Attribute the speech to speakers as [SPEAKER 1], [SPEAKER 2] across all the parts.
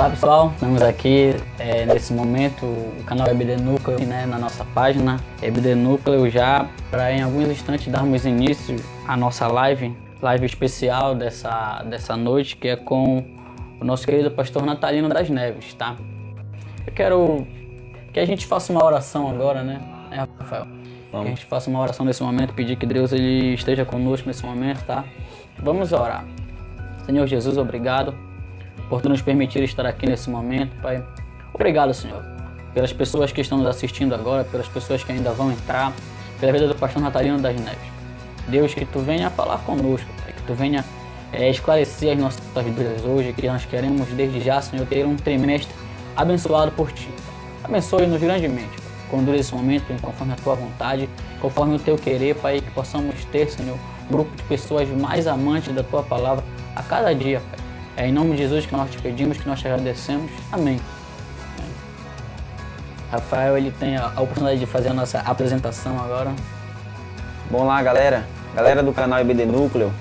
[SPEAKER 1] Olá pessoal, estamos aqui nesse momento, o canal EBD Núcleo, né, na nossa página EBD Núcleo, já para em alguns instantes darmos início à nossa live especial dessa noite, que é com o nosso querido pastor Natalino das Neves, tá? Eu quero que a gente faça uma oração agora, né, Rafael? Que a gente faça uma oração nesse momento, pedir que Deus ele esteja conosco nesse momento, tá? Vamos orar. Senhor Jesus, obrigado por nos permitir estar aqui nesse momento, Pai. Obrigado, Senhor, pelas pessoas que estão nos assistindo agora, pelas pessoas que ainda vão entrar, pela vida do pastor Natalino das Neves. Deus, que Tu venha falar conosco, Pai, que Tu venha esclarecer as nossas vidas hoje, que nós queremos desde já, Senhor, ter um trimestre abençoado por Ti. Abençoe-nos grandemente, Pai. Conduz esse momento conforme a Tua vontade, conforme o Teu querer, Pai, que possamos ter, Senhor, um grupo de pessoas mais amantes da Tua palavra a cada dia, Pai. É em nome de Jesus que nós te pedimos, que nós te agradecemos. Amém. Rafael, ele tem a oportunidade de fazer a nossa apresentação agora.
[SPEAKER 2] Bom lá, galera do canal EBD Núcleo,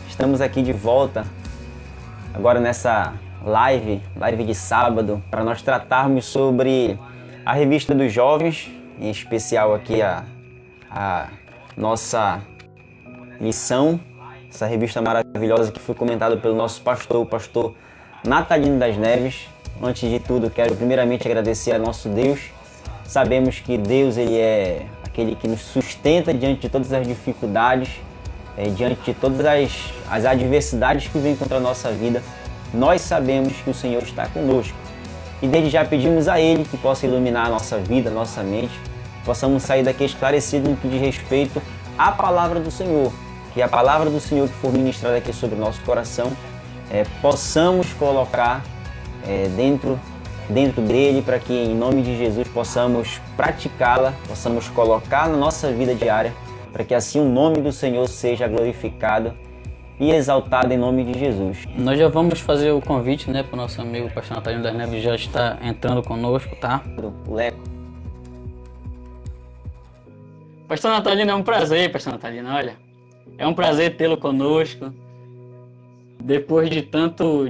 [SPEAKER 2] estamos aqui de volta agora nessa live de sábado, para nós tratarmos sobre a revista dos jovens, em especial aqui a nossa missão, essa revista maravilhosa que foi comentada pelo nosso pastor, o pastor Natalino das Neves. Antes de tudo, quero primeiramente agradecer a nosso Deus. Sabemos que Deus ele é aquele que nos sustenta diante de todas as dificuldades, diante de todas as adversidades que vêm contra a nossa vida. Nós sabemos que o Senhor está conosco. E desde já pedimos a Ele que possa iluminar a nossa vida, a nossa mente, possamos sair daqui esclarecidos no que diz respeito à palavra do Senhor. Que a palavra do Senhor que for ministrada aqui sobre o nosso coração, possamos colocar dentro dele, para que em nome de Jesus possamos praticá-la, possamos colocar na nossa vida diária, para que assim o nome do Senhor seja glorificado e exaltado em nome de Jesus.
[SPEAKER 1] Nós já vamos fazer o convite, né, para o nosso amigo pastor Natalino das Neves, já está entrando conosco, tá?
[SPEAKER 2] O Leco.
[SPEAKER 1] Pastor Natalino, é um prazer, pastor Natalino, olha. É um prazer tê-lo conosco. Depois de tanto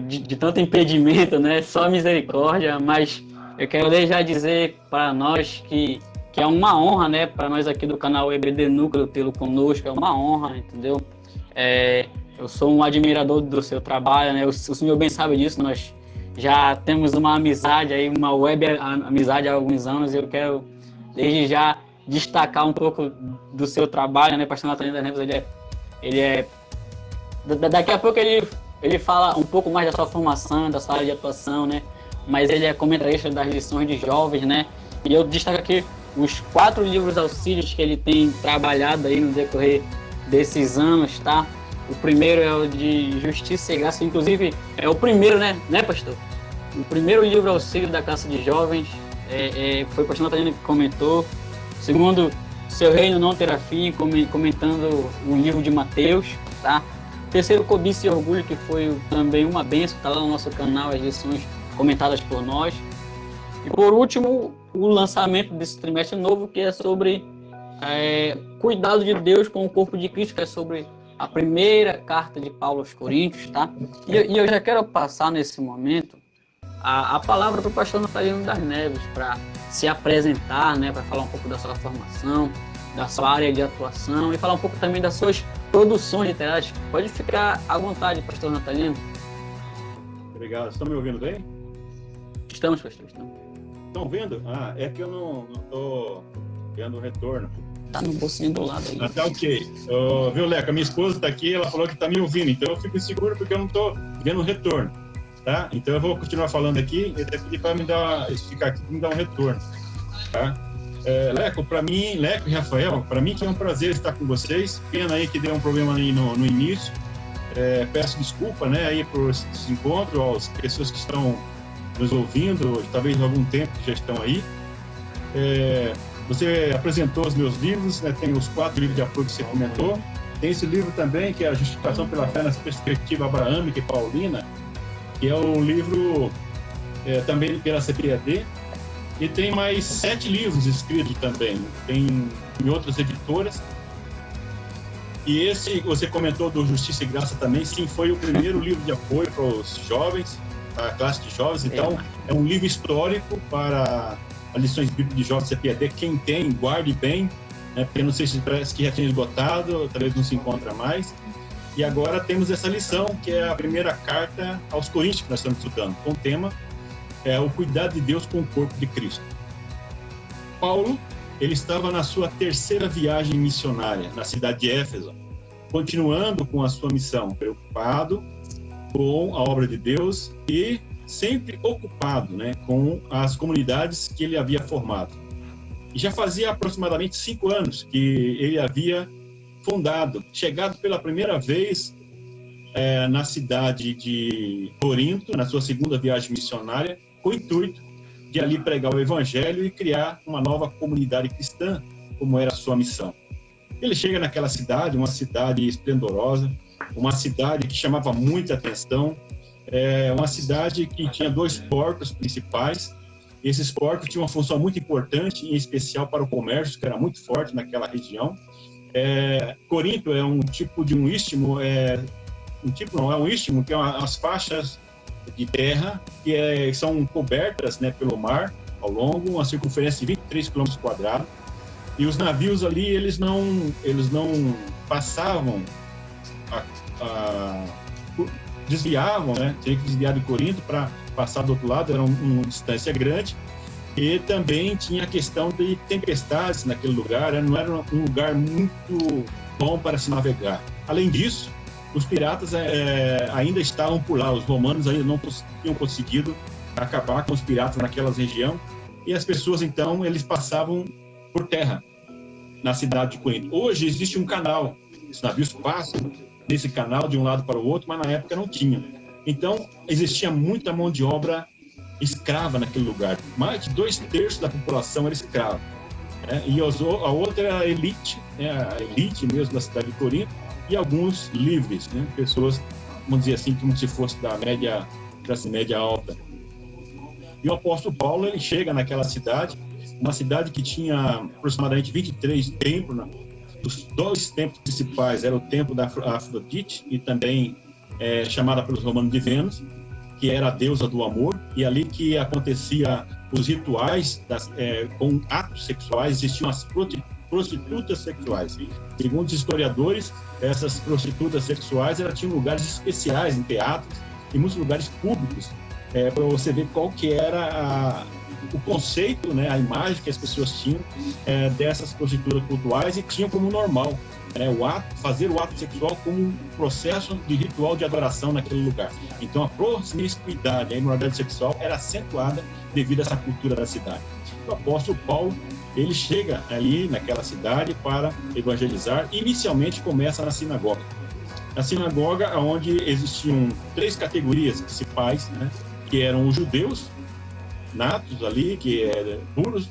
[SPEAKER 1] impedimento, né? Só misericórdia, mas eu quero desde já dizer para nós que é uma honra, né? Para nós aqui do canal EBD Núcleo tê-lo conosco, é uma honra, entendeu? Eu sou um admirador do seu trabalho, né? O senhor bem sabe disso, nós já temos uma amizade aí, uma web amizade há alguns anos, e eu quero desde já destacar um pouco do seu trabalho, né? Pastor Natalino das Neves, daqui a pouco ele fala um pouco mais da sua formação, da sua área de atuação, né? Mas ele é comentarista das lições de jovens, né? E eu destaco aqui os 4 livros auxílios que ele tem trabalhado aí no decorrer desses anos, tá? O primeiro é o de Justiça e Graça, inclusive é o primeiro, né, pastor? O primeiro livro auxílio da classe de jovens, foi o pastor Natalino que comentou. O segundo, Seu Reino Não Terá Fim, comentando o livro de Mateus, tá? Terceiro, Cobiça e Orgulho, que foi também uma bênção, está lá no nosso canal, as lições comentadas por nós. E por último, o lançamento desse trimestre novo, que é sobre cuidado de Deus com o corpo de Cristo, que é sobre a primeira carta de Paulo aos Coríntios, tá? E eu já quero passar nesse momento a palavra para o pastor Natalino das Neves, para se apresentar, né, para falar um pouco da sua formação, da sua área de atuação e falar um pouco também das suas produções literárias. Pode ficar à vontade, pastor Natalino.
[SPEAKER 3] Obrigado. Estão me ouvindo bem?
[SPEAKER 1] Estamos, pastor. Estamos.
[SPEAKER 3] Estão vendo? É que eu não estou vendo o retorno.
[SPEAKER 1] Tá no bolsinho do lado aí.
[SPEAKER 3] Tá ok. Viu, Leco? A minha esposa está aqui, ela falou que está me ouvindo, então eu fico seguro porque eu não estou vendo o retorno. Tá? Então eu vou continuar falando aqui e até pedir para ficar aqui para me dar um retorno. Tá? Leco, para mim, Leco e Rafael, para mim que é um prazer estar com vocês. Pena aí que deu um problema aí no início. Peço desculpa, né, aí por esse desencontro, às pessoas que estão nos ouvindo, talvez há algum tempo que já estão aí. Você apresentou os meus livros, né, tem os 4 livros de apoio que você comentou. Tem esse livro também, que é a Justificação pela Fé na Perspectiva Abraâmica e Paulina, que é o livro também pela CPAD, e tem mais 7 livros escritos também, tem em outras editoras. E esse, você comentou do Justiça e Graça também, sim, foi o primeiro livro de apoio para os jovens, a classe de jovens. Então, é um livro histórico para as lições bíblicas de jovens CPAD. Quem tem, guarde bem, né? Porque não sei se parece que já tinha esgotado, talvez não se encontra mais. E agora temos essa lição, que é a primeira carta aos Coríntios que nós estamos estudando, com o tema o cuidado de Deus com o corpo de Cristo. Paulo, ele estava na sua terceira viagem missionária, na cidade de Éfeso, continuando com a sua missão, preocupado com a obra de Deus e sempre ocupado, né, com as comunidades que ele havia formado. E já fazia aproximadamente 5 anos que ele havia chegado pela primeira vez na cidade de Corinto, na sua segunda viagem missionária, com o intuito de ali pregar o evangelho e criar uma nova comunidade cristã, como era a sua missão. Ele chega naquela cidade, uma cidade esplendorosa, uma cidade que chamava muita atenção, uma cidade que tinha 2 portos principais. Esses portos tinham uma função muito importante, em especial para o comércio, que era muito forte naquela região. Corinto é um tipo de um istmo, é um istmo, que é as faixas de terra que são cobertas, né, pelo mar ao longo, uma circunferência de 23 km². E os navios ali, eles não passavam, desviavam, né? Tinha que desviar de Corinto para passar do outro lado, era uma distância grande. E também tinha a questão de tempestades naquele lugar, não era um lugar muito bom para se navegar. Além disso, os piratas ainda estavam por lá, os romanos ainda não tinham conseguido acabar com os piratas naquela região, e as pessoas, então, eles passavam por terra na cidade de Corinto. Hoje existe um canal, os navios passam nesse canal de um lado para o outro, mas na época não tinha. Então, existia muita mão de obra escrava naquele lugar. Mais de 2/3 da população era escrava. E a outra era a elite, a elite mesmo da cidade de Corinto, e alguns livres, né? Pessoas, vamos dizer assim, como se fosse da classe média alta. E o apóstolo Paulo, ele chega naquela cidade, uma cidade que tinha aproximadamente 23 templos, né? Os 2 templos principais eram o templo da Afrodite, e também chamada pelos romanos de Vênus, que era a deusa do amor, e ali que acontecia os rituais com atos sexuais. Existiam as prostitutas sexuais. Segundo os historiadores, essas prostitutas sexuais tinham lugares especiais em teatros e muitos lugares públicos, para você ver qual que era o conceito, né, a imagem que as pessoas tinham dessas prostitutas cultuais, e tinham como normal fazer o ato sexual como um processo de ritual de adoração naquele lugar. Então a promiscuidade, a imoralidade sexual era acentuada devido a essa cultura da cidade. O apóstolo Paulo, ele chega ali naquela cidade para evangelizar. Inicialmente começa na sinagoga. Na sinagoga, onde existiam 3 categorias principais, né, que eram os judeus natos ali, que eram puros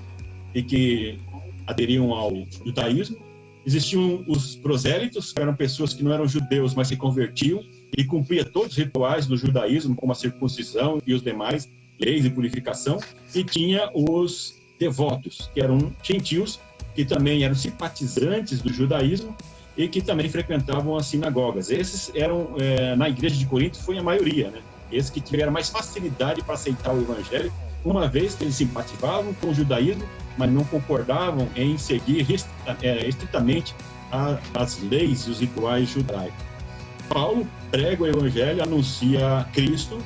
[SPEAKER 3] e que aderiam ao judaísmo. Existiam os prosélitos, que eram pessoas que não eram judeus, mas se convertiam e cumpriam todos os rituais do judaísmo, como a circuncisão e os demais leis de purificação. E tinha os devotos, que eram gentios, que também eram simpatizantes do judaísmo e que também frequentavam as sinagogas. Esses eram, na igreja de Corinto, foi a maioria, né? Esses que tiveram mais facilidade para aceitar o evangelho, uma vez que eles simpatizavam com o judaísmo, mas não concordavam em seguir estritamente as leis e os rituais judaicos. Paulo prega o evangelho, anuncia Cristo.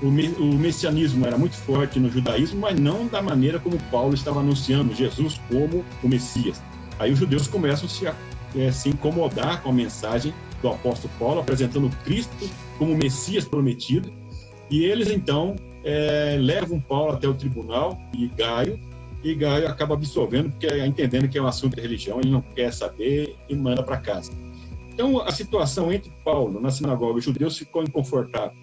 [SPEAKER 3] O messianismo era muito forte no judaísmo, mas não da maneira como Paulo estava anunciando Jesus como o Messias. Aí os judeus começam a se incomodar com a mensagem do apóstolo Paulo, apresentando Cristo como o Messias prometido, e eles então levam Paulo até o tribunal e Gaio acaba absolvendo, porque entendendo que é um assunto de religião, ele não quer saber e manda para casa. Então a situação entre Paulo na sinagoga e os judeus ficou inconfortável,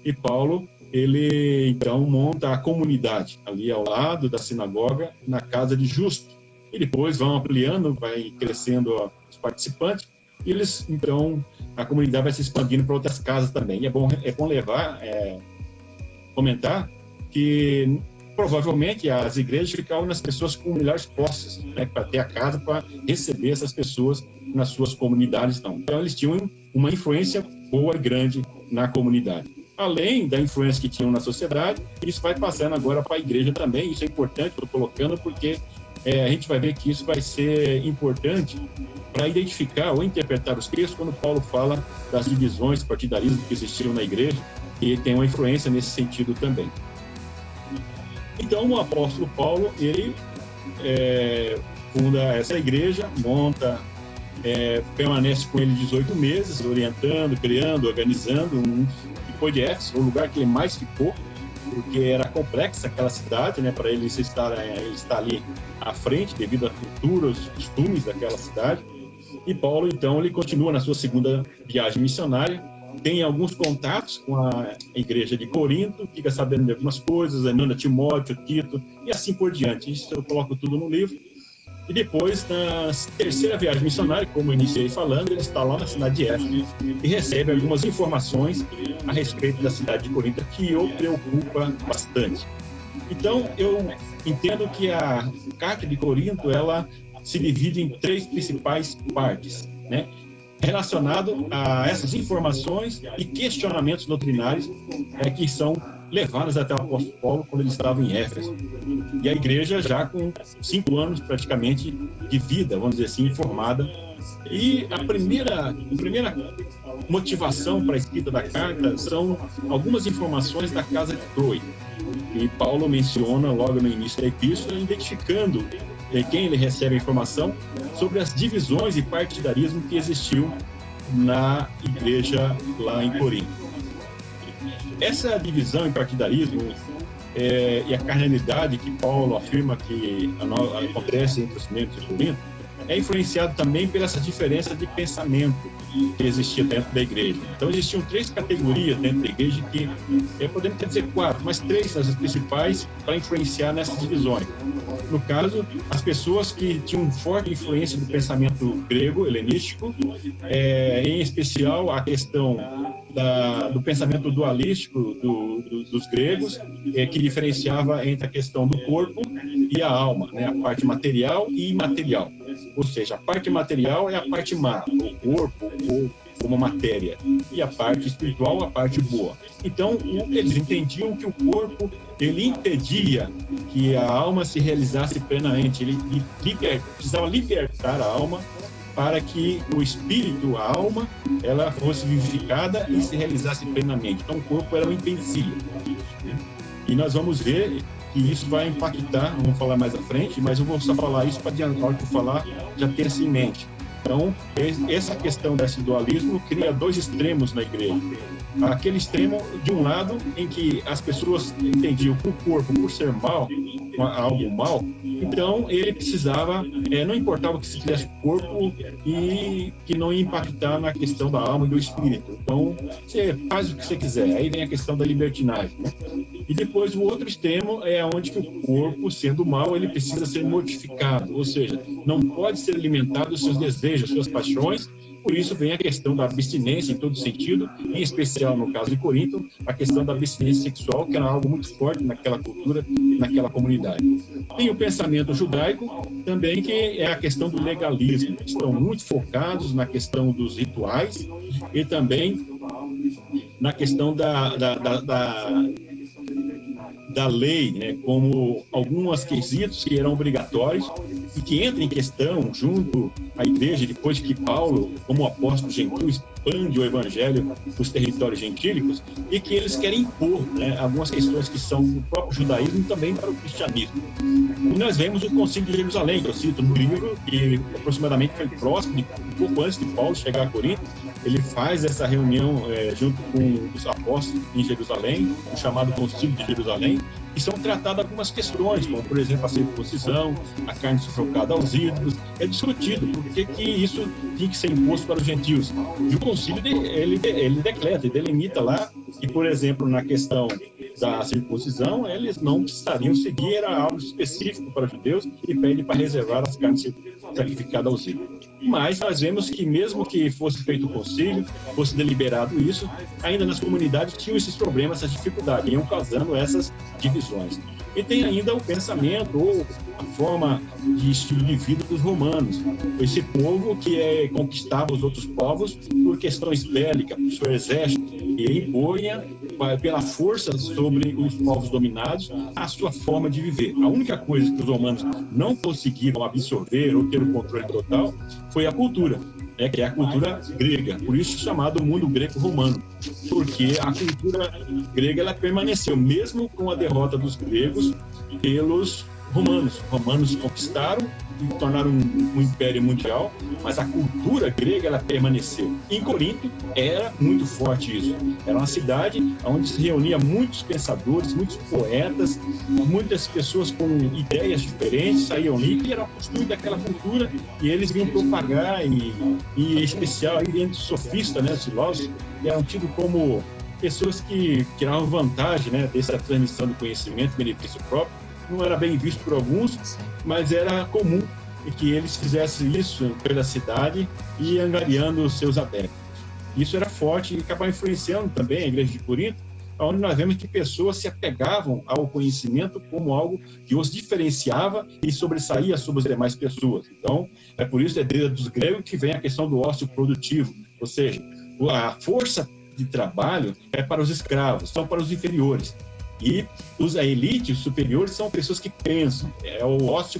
[SPEAKER 3] e Paulo, ele então monta a comunidade ali ao lado da sinagoga, na casa de Justo, e depois vão ampliando, vai crescendo os participantes, e eles então, a comunidade vai se expandindo para outras casas também. E é bom comentar que provavelmente as igrejas ficavam nas pessoas com melhores posses, né, para ter a casa para receber essas pessoas nas suas comunidades. Então eles tinham uma influência boa e grande na comunidade. além da influência que tinham na sociedade, isso vai passando agora para a igreja também. Isso é importante, estou colocando, porque a gente vai ver que isso vai ser importante para identificar ou interpretar os textos quando Paulo fala das divisões, partidarismo que existiram na igreja, e tem uma influência nesse sentido também. Então, o apóstolo Paulo, ele funda essa igreja, monta, permanece com ele 18 meses, orientando, criando, organizando, ficou de Éfeso, o lugar que ele mais ficou, porque era complexa aquela cidade, né, para ele estar ali à frente, devido à cultura, aos costumes daquela cidade. E Paulo, então, ele continua na sua segunda viagem missionária, tem alguns contatos com a igreja de Corinto, fica sabendo de algumas coisas, manda Timóteo, Tito, e assim por diante. Isso eu coloco tudo no livro. E depois, na terceira viagem missionária, como eu iniciei falando, ele está lá na cidade de Éfeso e recebe algumas informações a respeito da cidade de Corinto, que o preocupa bastante. Então, eu entendo que a carta de Corinto, ela se divide em 3 principais partes, né? Relacionado a essas informações e questionamentos doutrinários que são levados até o apóstolo Paulo quando ele estava em Éfeso. E a igreja já com 5 anos praticamente de vida, vamos dizer assim, formada. E a primeira motivação para a escrita da carta são algumas informações da casa de Chloe. E Paulo menciona logo no início da epístola, identificando quem ele recebe a informação sobre as divisões e partidarismo que existiu na igreja lá em Corinto. Essa divisão e partidarismo e a carnalidade que Paulo afirma que acontece entre os membros de Corinto é influenciado também pelas diferenças de pensamento que existia dentro da igreja. Então existiam 3 categorias dentro da igreja que, podemos dizer 4, mas 3 as principais para influenciar nessas divisões. No caso, as pessoas que tinham forte influência do pensamento grego, helenístico, em especial a questão do pensamento dualístico dos gregos, que diferenciava entre a questão do corpo e a alma, né? A parte material e imaterial. Ou seja, a parte material é a parte má, o corpo como matéria, e a parte espiritual, a parte boa. Então, eles entendiam que o corpo, ele impedia que a alma se realizasse plenamente, ele precisava libertar a alma para que o espírito, a alma, ela fosse vivificada e se realizasse plenamente. Então, o corpo era um empecilho. E nós vamos ver que isso vai impactar, vamos falar mais à frente, mas eu vou só falar isso para adiantar o que eu falar, já ter isso em mente. Então, essa questão desse dualismo cria 2 extremos na igreja. Aquele extremo, de um lado, em que as pessoas entendiam que o corpo, por ser mal, algo mal, então ele precisava, não importava o que se fizesse o corpo e que não ia impactar na questão da alma e do espírito. Então, você faz o que você quiser. Aí vem a questão da libertinagem, né? E depois o outro extremo é onde que o corpo, sendo mal, ele precisa ser mortificado, ou seja, não pode ser alimentado os seus desejos, suas paixões. Por isso vem a questão da abstinência em todo sentido, em especial no caso de Corinto, a questão da abstinência sexual, que era algo muito forte naquela cultura, naquela comunidade. Tem o pensamento judaico também, que é a questão do legalismo. Estão muito focados na questão dos rituais e também na questão da lei, né, como alguns quesitos que eram obrigatórios e que entram em questão junto à igreja, depois que Paulo, como apóstolo gentil, expande o evangelho para os territórios gentílicos, e que eles querem impor, né, algumas questões que são do próprio judaísmo também para o cristianismo. E nós vemos o Concílio de Jerusalém, que eu cito no livro, que aproximadamente foi próximo, um pouco antes de Paulo chegar a Corinto. Ele faz essa reunião junto com os apóstolos em Jerusalém, o chamado Concílio de Jerusalém, e são tratadas algumas questões, como, por exemplo, a circuncisão, a carne sufocada aos ídolos. É discutido por que isso tinha que ser imposto para os gentios. E o concílio, ele decreta, ele delimita lá que, por exemplo, na questão da circuncisão, eles não precisariam seguir, era algo específico para os judeus, e pede para reservar as carnes sacrificado aos ídolos. Mas nós vemos que mesmo que fosse feito o concílio, fosse deliberado isso, ainda nas comunidades tinham esses problemas, essas dificuldades, iam causando essas divisões. E tem ainda o pensamento ou a forma de estilo de vida dos romanos. Esse povo que conquistava os outros povos por questões bélicas, por seu exército, e impunha pela força sobre os povos dominados a sua forma de viver. A única coisa que os romanos não conseguiram absorver ou ter o controle total foi a cultura, que é a cultura grega, por isso chamado mundo greco-romano, porque a cultura grega ela permaneceu, mesmo com a derrota dos gregos pelos romanos. Os romanos conquistaram e tornaram um império mundial, mas a cultura grega ela permaneceu. Em Corinto era muito forte isso. Era uma cidade onde se reunia muitos pensadores, muitos poetas, muitas pessoas com ideias diferentes saíam ali, e era o costume daquela cultura, e eles vinham propagar, e em especial aí entre os sofistas, os filósofos, que eram tidos como pessoas que tiravam vantagem dessa transmissão do conhecimento, benefício próprio. Não era bem visto por alguns, mas era comum que eles fizessem isso pela cidade e angariando os seus adeptos. Isso era forte e acabava influenciando também a igreja de Corinto, onde nós vemos que pessoas se apegavam ao conhecimento como algo que os diferenciava e sobressaía sobre as demais pessoas. Então, é por isso, desde dos gregos que vem a questão do ócio produtivo, ou seja, a força de trabalho é para os escravos, são para os inferiores. E a elite, os superiores, são pessoas que pensam, é o ócio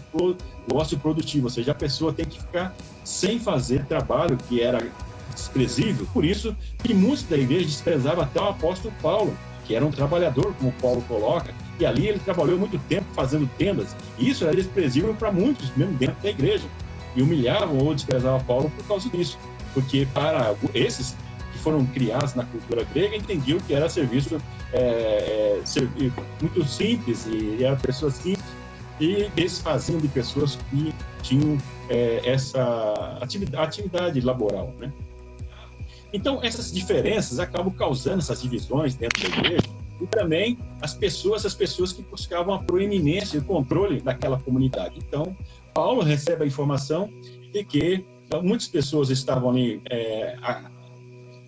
[SPEAKER 3] produtivo, ou seja, a pessoa tem que ficar sem fazer trabalho que era desprezível. Por isso que muitos da igreja desprezavam até o apóstolo Paulo, que era um trabalhador, como Paulo coloca, e ali ele trabalhou muito tempo fazendo tendas, e isso era desprezível para muitos, mesmo dentro da igreja, e humilhavam ou desprezavam Paulo por causa disso, porque para esses que foram criados na cultura grega entendiam que era serviço muito simples, e eram pessoas simples e desfaziam de pessoas que tinham essa atividade laboral, Então, essas diferenças acabam causando essas divisões dentro da igreja, e também as pessoas que buscavam a proeminência e o controle daquela comunidade. Então, Paulo recebe a informação de que muitas pessoas estavam ali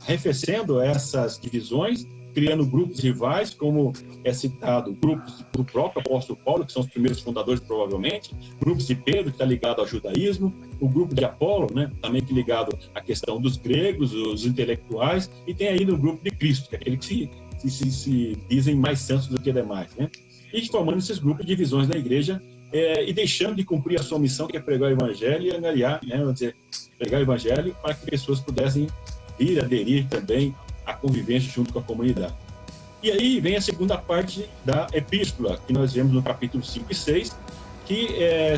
[SPEAKER 3] arrefecendo essas divisões, criando grupos rivais, como é citado, grupos do próprio apóstolo Paulo, que são os primeiros fundadores, provavelmente, grupos de Pedro, que está ligado ao judaísmo, o grupo de Apolo, também que ligado à questão dos gregos, os intelectuais, e tem ainda o grupo de Cristo, que é aquele que se dizem mais santos do que demais, E formando esses grupos de divisões da igreja, e deixando de cumprir a sua missão, que é pregar o evangelho e angariar, vamos dizer, pregar o evangelho para que pessoas pudessem vir aderir também à convivência junto com a comunidade. E aí vem a segunda parte da epístola, que nós vemos no capítulo 5 e 6, que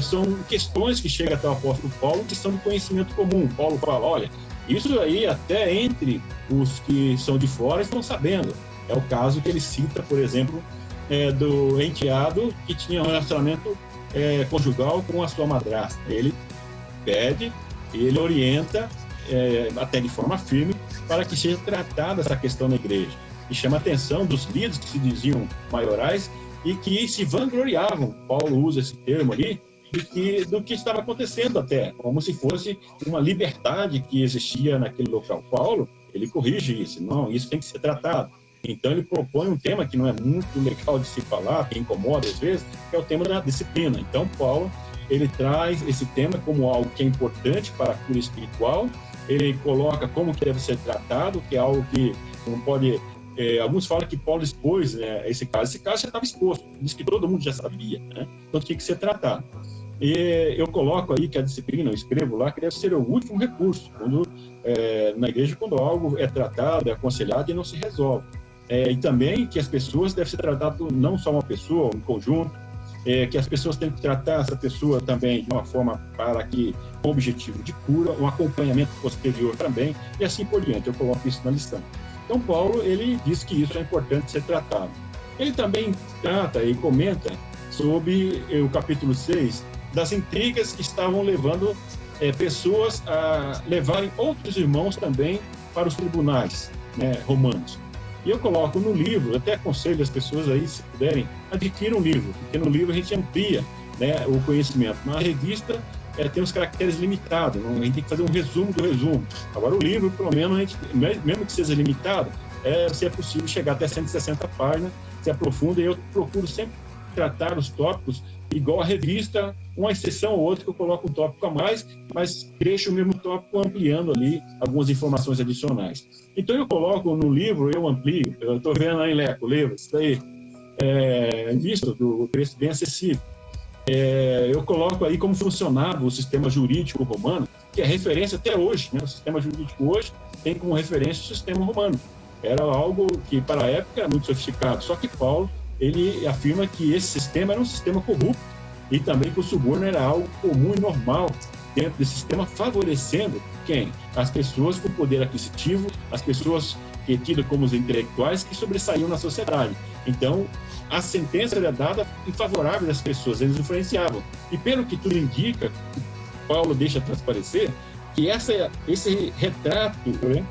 [SPEAKER 3] são questões que chegam até o apóstolo Paulo, que são de conhecimento comum. Paulo fala, olha, isso aí até entre os que são de fora estão sabendo. É o caso que ele cita, por exemplo, do enteado que tinha um relacionamento conjugal com a sua madrasta. Ele pede, ele orienta, até de forma firme, para que seja tratada essa questão na igreja. E chama a atenção dos líderes que se diziam maiorais e que se vangloriavam, Paulo usa esse termo ali, do que estava acontecendo até, como se fosse uma liberdade que existia naquele local. Paulo, ele corrige isso, não, isso tem que ser tratado. Então ele propõe um tema que não é muito legal de se falar, que incomoda às vezes, que é o tema da disciplina. Então Paulo, ele traz esse tema como algo que é importante para a cura espiritual, ele coloca como que deve ser tratado, que é algo que não pode... alguns falam que Paulo expôs esse caso já estava exposto, diz que todo mundo já sabia, então tinha que ser tratado. E eu coloco aí que a disciplina, eu escrevo lá, que deve ser o último recurso, na igreja, quando algo é tratado, é aconselhado e não se resolve. E também que as pessoas devem ser tratadas, não só uma pessoa, um conjunto, que as pessoas têm que tratar essa pessoa também de uma forma para que, com objetivo de cura, um acompanhamento posterior também, e assim por diante. Eu coloco isso na lição. Então, Paulo, ele diz que isso é importante ser tratado. Ele também trata e comenta sobre o capítulo 6, das intrigas que estavam levando pessoas a levarem outros irmãos também para os tribunais romanos. E eu coloco no livro, eu até aconselho as pessoas aí, se puderem, adquirir um livro, porque no livro a gente amplia o conhecimento. Na revista tem os caracteres limitados, a gente tem que fazer um resumo do resumo. Agora, o livro, pelo menos, a gente, mesmo que seja limitado, se é possível chegar até 160 páginas, se aprofunda, e eu procuro sempre tratar os tópicos igual a revista, uma exceção ou outra que eu coloco um tópico a mais, mas deixo o mesmo tópico ampliando ali algumas informações adicionais. Então eu coloco no livro, eu amplio, eu estou vendo aí, Leco, o livro, isso daí, visto do preço bem acessível. Eu coloco aí como funcionava o sistema jurídico romano, que é referência até hoje, né? O sistema jurídico hoje tem como referência o sistema romano. Era algo que para a época era muito sofisticado, só que Paulo ele afirma que esse sistema era um sistema corrupto e também que o suborno era algo comum e normal dentro desse sistema, favorecendo quem? As pessoas com poder aquisitivo, as pessoas que tidas como os intelectuais que sobressaíam na sociedade. Então, a sentença era dada em favorável das pessoas, eles influenciavam. E pelo que tudo indica, Paulo deixa transparecer que esse retrato, né?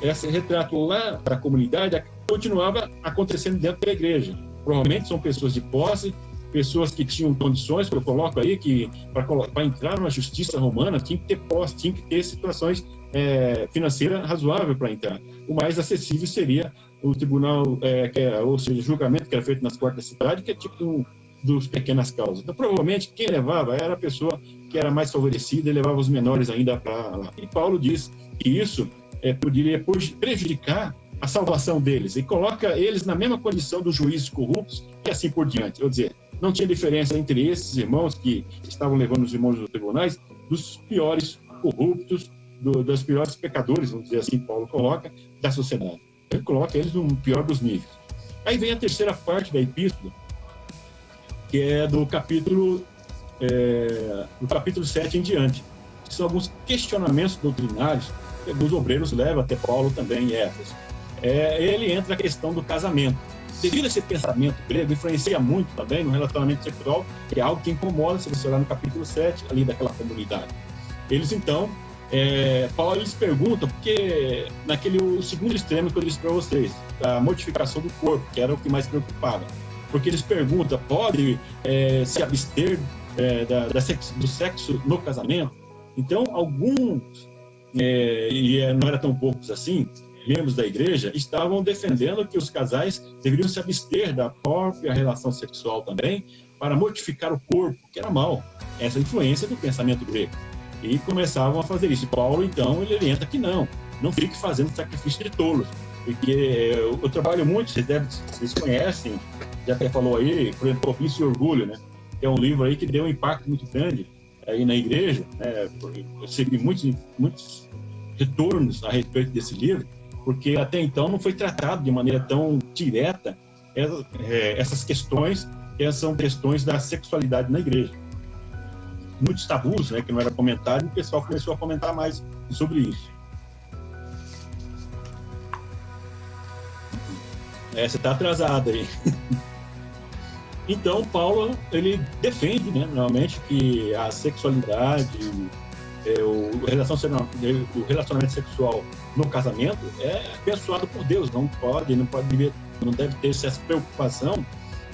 [SPEAKER 3] Esse retrato lá para a comunidade continuava acontecendo dentro da igreja. Provavelmente são pessoas de posse, pessoas que tinham condições, que eu coloco aí, que para entrar numa justiça romana tinha que ter posse, tinha que ter situações financeiras razoáveis para entrar. O mais acessível seria o tribunal, ou seja, o julgamento que era feito nas portas da cidade, que é tipo dos pequenas causas. Então, provavelmente, quem levava era a pessoa que era mais favorecida e levava os menores ainda para lá. E Paulo diz que isso poderia prejudicar a salvação deles e coloca eles na mesma condição dos juízes corruptos e assim por diante. Ou dizer, não tinha diferença entre esses irmãos que estavam levando os irmãos dos tribunais dos piores corruptos, dos piores pecadores, vamos dizer assim, Paulo coloca, da sociedade. Ele coloca eles no pior dos níveis. Aí vem a terceira parte da epístola, que é do capítulo 7 em diante, que são alguns questionamentos doutrinários que os obreiros levam até Paulo também em Éfeso. Ele entra na questão do casamento. Devido a esse pensamento grego, influencia muito também no relacionamento sexual, que é algo que incomoda, se você olhar no capítulo 7, ali daquela comunidade. Eles, então, Paulo lhes pergunta, porque o segundo extremo que eu disse para vocês, a mortificação do corpo, que era o que mais preocupava. Porque eles perguntam, pode se abster do sexo no casamento? Então, alguns, não eram tão poucos assim, membros da igreja, estavam defendendo que os casais deveriam se abster da própria relação sexual também, para mortificar o corpo, que era mal. Essa influência do pensamento grego. E começavam a fazer isso. E Paulo, então, ele orienta que não fique fazendo sacrifício de tolos. Porque eu trabalho muito, vocês conhecem, já até falou aí, por exemplo, Propício e Orgulho, né? É um livro aí que deu um impacto muito grande aí na igreja, né? Eu recebi muitos retornos a respeito desse livro, porque até então não foi tratado de maneira tão direta essas questões, que são questões da sexualidade na igreja. Muitos tabus, né, que não era comentado, e o pessoal começou a comentar mais sobre isso. Você está atrasado aí. Então, Paulo, ele defende, né, normalmente, que a sexualidade, o relacionamento sexual no casamento é abençoado por Deus, não deve ter essa preocupação,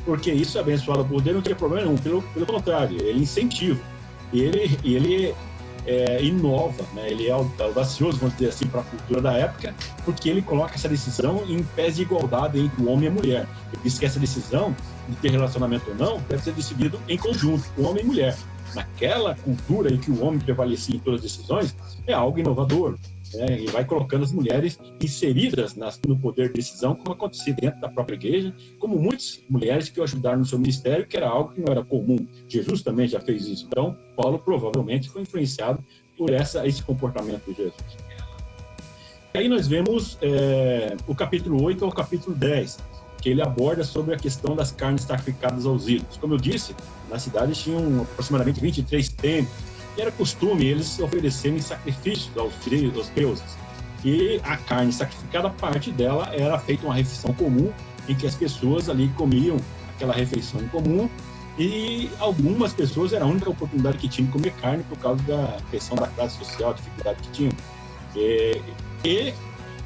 [SPEAKER 3] porque isso é abençoado por Deus, não tem problema nenhum, pelo contrário, ele incentiva, e ele inova, né? Ele é audacioso, vamos dizer assim, para a cultura da época, porque ele coloca essa decisão em pés de igualdade entre o homem e a mulher. Ele diz que essa decisão de ter relacionamento ou não deve ser decidido em conjunto, o homem e mulher. Naquela cultura em que o homem prevalecia em todas as decisões, é algo inovador, né? E vai colocando as mulheres inseridas no poder de decisão, como acontecia dentro da própria igreja, como muitas mulheres que o ajudaram no seu ministério, que era algo que não era comum. Jesus também já fez isso. Então, Paulo provavelmente foi influenciado por esse comportamento de Jesus. E aí nós vemos o capítulo 8 ao capítulo 10, que ele aborda sobre a questão das carnes sacrificadas aos ídolos. Como eu disse, na cidade tinham aproximadamente 23 templos, e era costume eles oferecerem sacrifícios aos deuses. E a carne sacrificada, parte dela era feita uma refeição comum, em que as pessoas ali comiam aquela refeição em comum, e algumas pessoas era a única oportunidade que tinham de comer carne por causa da questão da classe social, a dificuldade que tinham. E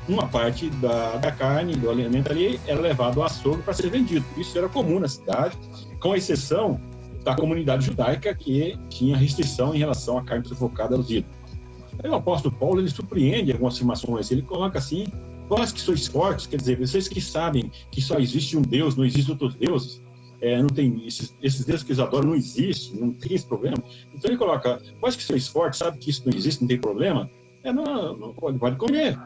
[SPEAKER 3] uma parte da carne, do alimento ali, era levado ao açougue para ser vendido. Isso era comum na cidade, com exceção da comunidade judaica que tinha restrição em relação à carne sufocada aos ídolos. Aí o apóstolo Paulo, ele surpreende algumas afirmações, ele coloca assim: vós que sois fortes, quer dizer, vocês que sabem que só existe um Deus, não existem outros deuses, não tem esses deuses que eles adoram, não existem, não tem esse problema. Então ele coloca: vós que sois fortes, sabe que isso não existe, não tem problema, não pode comer.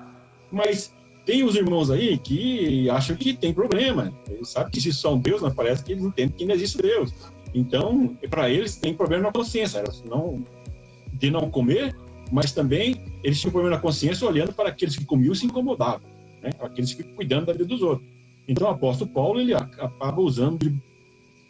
[SPEAKER 3] Mas tem os irmãos aí que acham que tem problema, eles sabem que existe só um Deus, mas parece que eles entendem que não existe Deus. Então, para eles, tem problema na consciência, de não comer, mas também eles tinham problema na consciência olhando para aqueles que comiam e se incomodavam, né? Aqueles que ficam cuidando da vida dos outros. Então, o apóstolo Paulo, ele acaba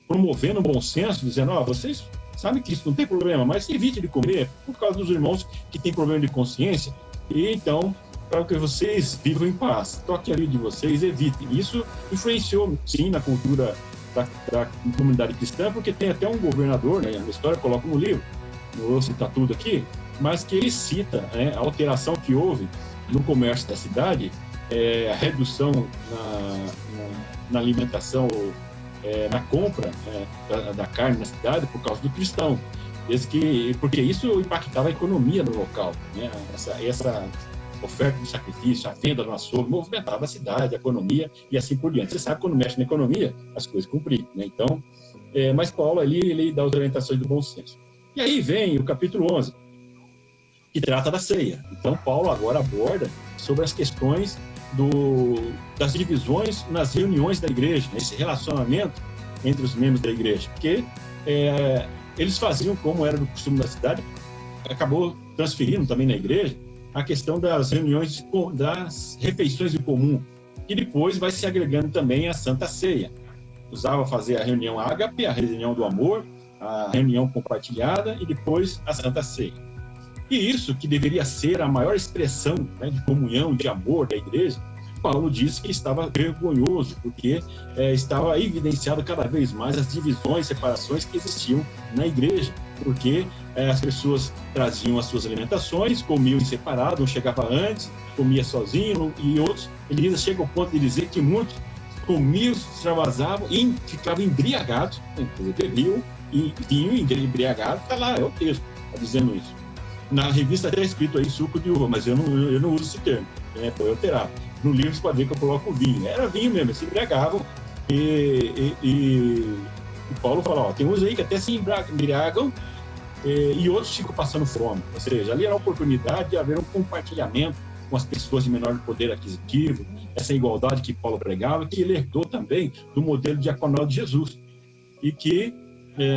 [SPEAKER 3] promovendo o bom senso, dizendo: vocês sabem que isso não tem problema, mas evite de comer por causa dos irmãos que têm problema de consciência, e então, para que vocês vivam em paz, toque a vida de vocês, evitem. Isso influenciou, sim, na cultura da comunidade cristã, porque tem até um governador, né, a história coloca no livro, não vou citar tudo aqui, mas que ele cita, né, a alteração que houve no comércio da cidade, a redução na alimentação, na compra da carne na cidade por causa do cristão, porque isso impactava a economia do local, né, essa oferta de sacrifício, a venda no açougue, movimentava a cidade, a economia e assim por diante. Você sabe, quando mexe na economia, as coisas cumprem, né? Então, mas Paulo ali, ele dá as orientações do bom senso. E aí vem o capítulo 11, que trata da ceia. Então, Paulo agora aborda sobre as questões das divisões nas reuniões da igreja, né? Esse relacionamento entre os membros da igreja, porque eles faziam, como era do costume da cidade, acabou transferindo também na igreja a questão das reuniões, das refeições em comum, que depois vai se agregando também à Santa Ceia. Usava fazer a reunião ágape, a reunião do amor, a reunião compartilhada e depois a Santa Ceia. E isso, que deveria ser a maior expressão, né, de comunhão, de amor da igreja, Paulo disse que estava vergonhoso, porque estava evidenciado cada vez mais as divisões, separações que existiam na igreja, porque as pessoas traziam as suas alimentações, comiam em separado, um chegava antes, comia sozinho, e outros, ele chega ao ponto de dizer que muitos comiam, se extravasavam e ficavam embriagados, bebiam e vinham embriagados, está lá, é o texto, está dizendo isso. Na revista até é escrito aí suco de uva, mas eu não uso esse termo, foi alterado. No livro você pode ver que eu coloco vinho, era vinho mesmo, eles se embriagavam, e Paulo fala: tem uns aí que até se embriagam, e outros ficam passando fome. Ou seja, ali era a oportunidade de haver um compartilhamento com as pessoas de menor poder aquisitivo, essa igualdade que Paulo pregava, que ele herdou também do modelo diaconal de Jesus, e que,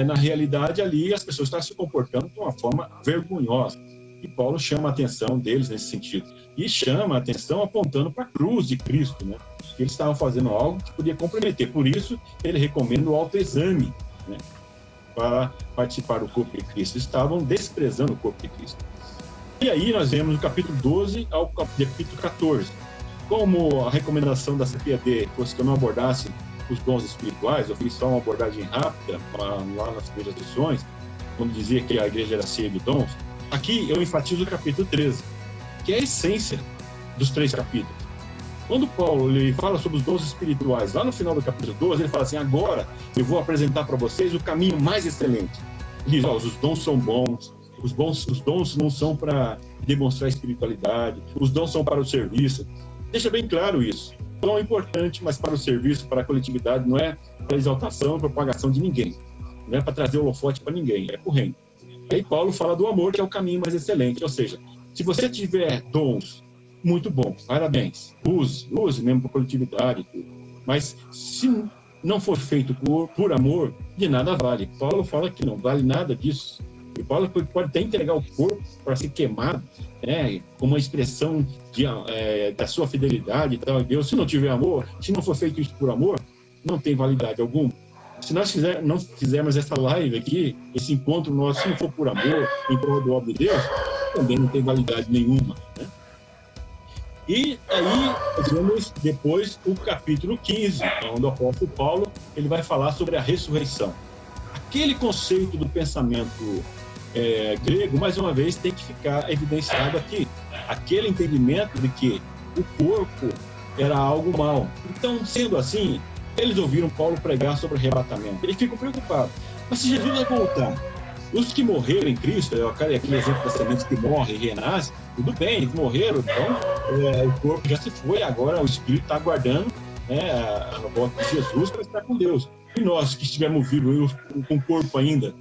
[SPEAKER 3] na realidade, ali as pessoas estavam se comportando de uma forma vergonhosa. E Paulo chama a atenção deles nesse sentido. E chama a atenção apontando para a cruz de Cristo, né? Que eles estavam fazendo algo que podia comprometer. Por isso, ele recomenda o autoexame, né, para participar do corpo de Cristo. Estavam desprezando o corpo de Cristo. E aí nós vemos do capítulo 12 ao capítulo 14. Como a recomendação da CPAD fosse que eu não abordasse os dons espirituais, eu fiz só uma abordagem rápida lá nas primeiras lições, quando dizia que a igreja era cheia de dons. Aqui eu enfatizo o capítulo 13, que é a essência dos 3 capítulos. Quando Paulo ele fala sobre os dons espirituais, lá no final do capítulo 12, ele fala assim: agora eu vou apresentar para vocês o caminho mais excelente. Ele diz: os dons são bons, os dons não são para demonstrar espiritualidade, os dons são para o serviço. Deixa bem claro isso. O dom é importante, mas para o serviço, para a coletividade, não é para a exaltação e propagação de ninguém. Não é para trazer holofote para ninguém, é para o reino. Aí Paulo fala do amor, que é o caminho mais excelente. Ou seja, se você tiver dons, muito bom, parabéns, use mesmo para coletividade, mas se não for feito por amor, de nada vale. Paulo fala que não vale nada disso. E Paulo pode até entregar o corpo para ser queimado, como uma expressão da sua fidelidade e tal a Deus. Se não tiver amor, se não for feito isso por amor, não tem validade alguma. Se nós não fizermos essa live aqui, esse encontro nosso, se não for por amor, em prol do óbvio de Deus, também não tem validade nenhuma, né? E aí, nós vemos depois o capítulo 15, onde o apóstolo Paulo ele vai falar sobre a ressurreição. Aquele conceito do pensamento grego, mais uma vez, tem que ficar evidenciado aqui. Aquele entendimento de que o corpo era algo mau. Então, sendo assim, eles ouviram Paulo pregar sobre arrebatamento. Eles ficam preocupados. Mas se Jesus vai voltar, os que morreram em Cristo, aquele exemplo das sementes que morrem e renascem, tudo bem, eles morreram, então o corpo já se foi, agora o Espírito está aguardando, né, a volta de Jesus para estar com Deus. E nós que estivermos vivos com o corpo ainda,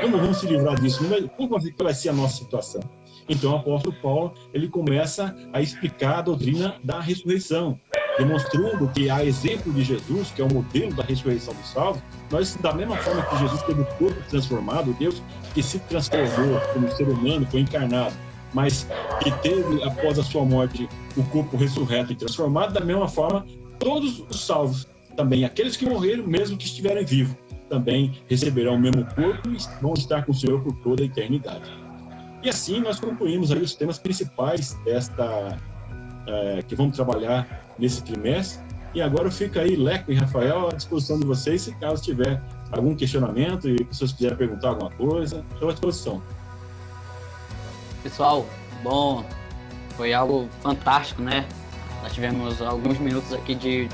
[SPEAKER 3] como vamos se livrar disso? Como vai ser a nossa situação? Então o apóstolo Paulo ele começa a explicar a doutrina da ressurreição, demonstrando que a exemplo de Jesus, que é o modelo da ressurreição dos salvos, nós, da mesma forma que Jesus teve o corpo transformado, Deus que se transformou como ser humano, foi encarnado, mas que teve, após a sua morte, o corpo ressurreto e transformado, da mesma forma, todos os salvos, também aqueles que morreram, mesmo que estiverem vivos, também receberão o mesmo corpo e vão estar com o Senhor por toda a eternidade. E assim nós concluímos aí os temas principais que vamos trabalhar nesse trimestre. E agora fica aí Leco e Rafael à disposição de vocês, se caso tiver algum questionamento e pessoas quiserem perguntar alguma coisa, estou à disposição.
[SPEAKER 1] Pessoal, bom, foi algo fantástico, né? Nós tivemos alguns minutos aqui de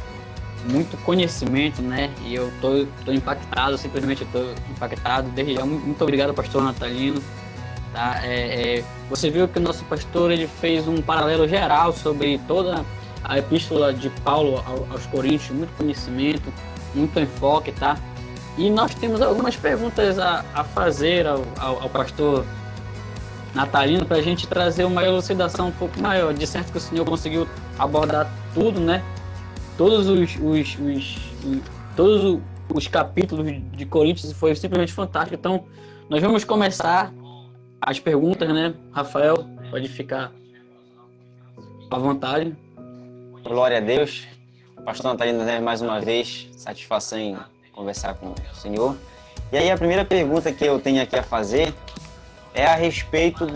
[SPEAKER 1] muito conhecimento, né? E eu tô impactado, simplesmente estou impactado. Desde já, muito obrigado, pastor Natalino. Tá? Você viu que o nosso pastor ele fez um paralelo geral sobre toda a epístola de Paulo aos Coríntios, muito conhecimento, muito enfoque, tá? E nós temos algumas perguntas a fazer ao pastor Natalino para a gente trazer uma elucidação um pouco maior. De certo que o senhor conseguiu abordar tudo, né? Todos os capítulos de Coríntios, foi simplesmente fantástico. Então, nós vamos começar as perguntas, né? Rafael, pode ficar à vontade.
[SPEAKER 2] Glória a Deus. Pastor Natalino, né, mais uma vez, satisfação em conversar com o senhor. E aí a primeira pergunta que eu tenho aqui a fazer é a respeito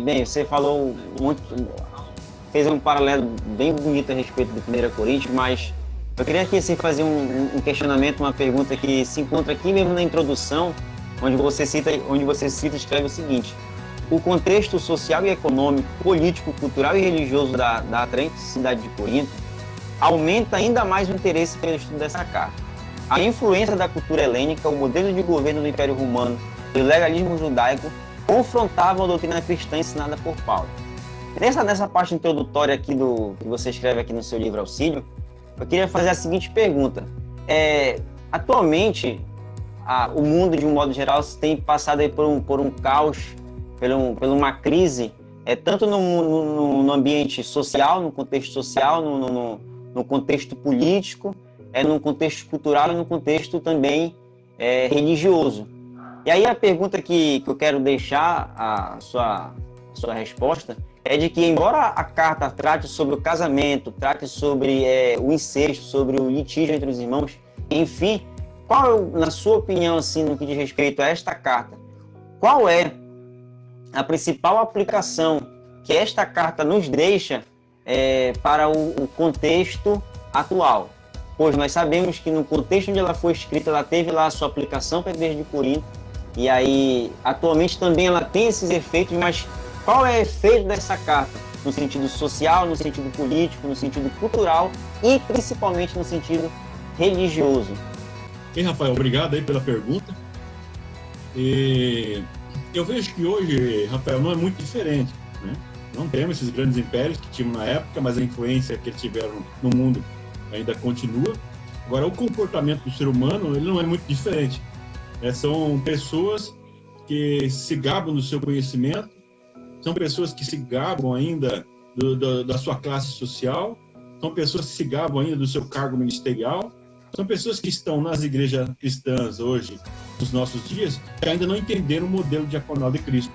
[SPEAKER 2] Bem, você falou muito, fez um paralelo bem bonito a respeito do 1 Coríntios, mas eu queria aqui assim, fazer um questionamento, uma pergunta que se encontra aqui mesmo na introdução, onde você cita e escreve o seguinte: o contexto social e econômico, político, cultural e religioso da atraente cidade de Corinto aumenta ainda mais o interesse pelo estudo dessa carta. A influência da cultura helênica, o modelo de governo do Império Romano e o legalismo judaico confrontavam a doutrina cristã ensinada por Paulo. Nessa parte introdutória aqui que você escreve aqui no seu livro Auxílio, eu queria fazer a seguinte pergunta. Atualmente, o mundo, de um modo geral, tem passado aí por um caos, por uma crise, tanto no ambiente social, no contexto social, no contexto político, no contexto cultural e no contexto também religioso. E aí a pergunta que eu quero deixar a sua resposta é de que, embora a carta trate sobre o casamento, trate sobre o incesto, sobre o litígio entre os irmãos, enfim, qual, na sua opinião, assim, no que diz respeito a esta carta, qual é a principal aplicação que esta carta nos deixa para o contexto atual? Pois nós sabemos que no contexto onde ela foi escrita, ela teve lá a sua aplicação para a Igreja de Corinto, e aí atualmente também ela tem esses efeitos, mas qual é o efeito dessa carta no sentido social, no sentido político, no sentido cultural e principalmente no sentido religioso?
[SPEAKER 3] E Rafael, obrigado aí pela pergunta. Eu vejo que hoje, Rafael, não é muito diferente, né? Não temos esses grandes impérios que tínhamos na época, mas a influência que eles tiveram no mundo ainda continua. Agora, o comportamento do ser humano, ele não é muito diferente. São pessoas que se gabam do seu conhecimento, são pessoas que se gabam ainda da sua classe social, são pessoas que se gabam ainda do seu cargo ministerial, são pessoas que estão nas igrejas cristãs hoje, nos nossos dias, que ainda não entenderam o modelo diaconal de Cristo.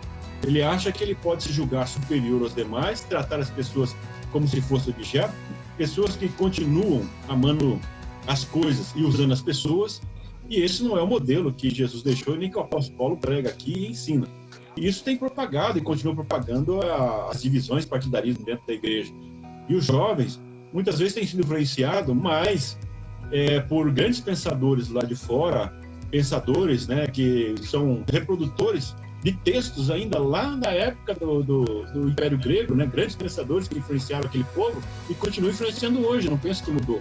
[SPEAKER 3] Ele acha que ele pode se julgar superior aos demais, tratar as pessoas como se fossem objeto, pessoas que continuam amando as coisas e usando as pessoas, e esse não é o modelo que Jesus deixou, nem que o apóstolo Paulo prega aqui e ensina. E isso tem propagado e continua propagando as divisões, partidarismo dentro da igreja. E os jovens, muitas vezes, têm sido influenciados mais por grandes pensadores lá de fora, pensadores, né, que são reprodutores de textos ainda lá na época do Império Grego, né, grandes pensadores que influenciaram aquele povo e continuam influenciando hoje, não penso que mudou.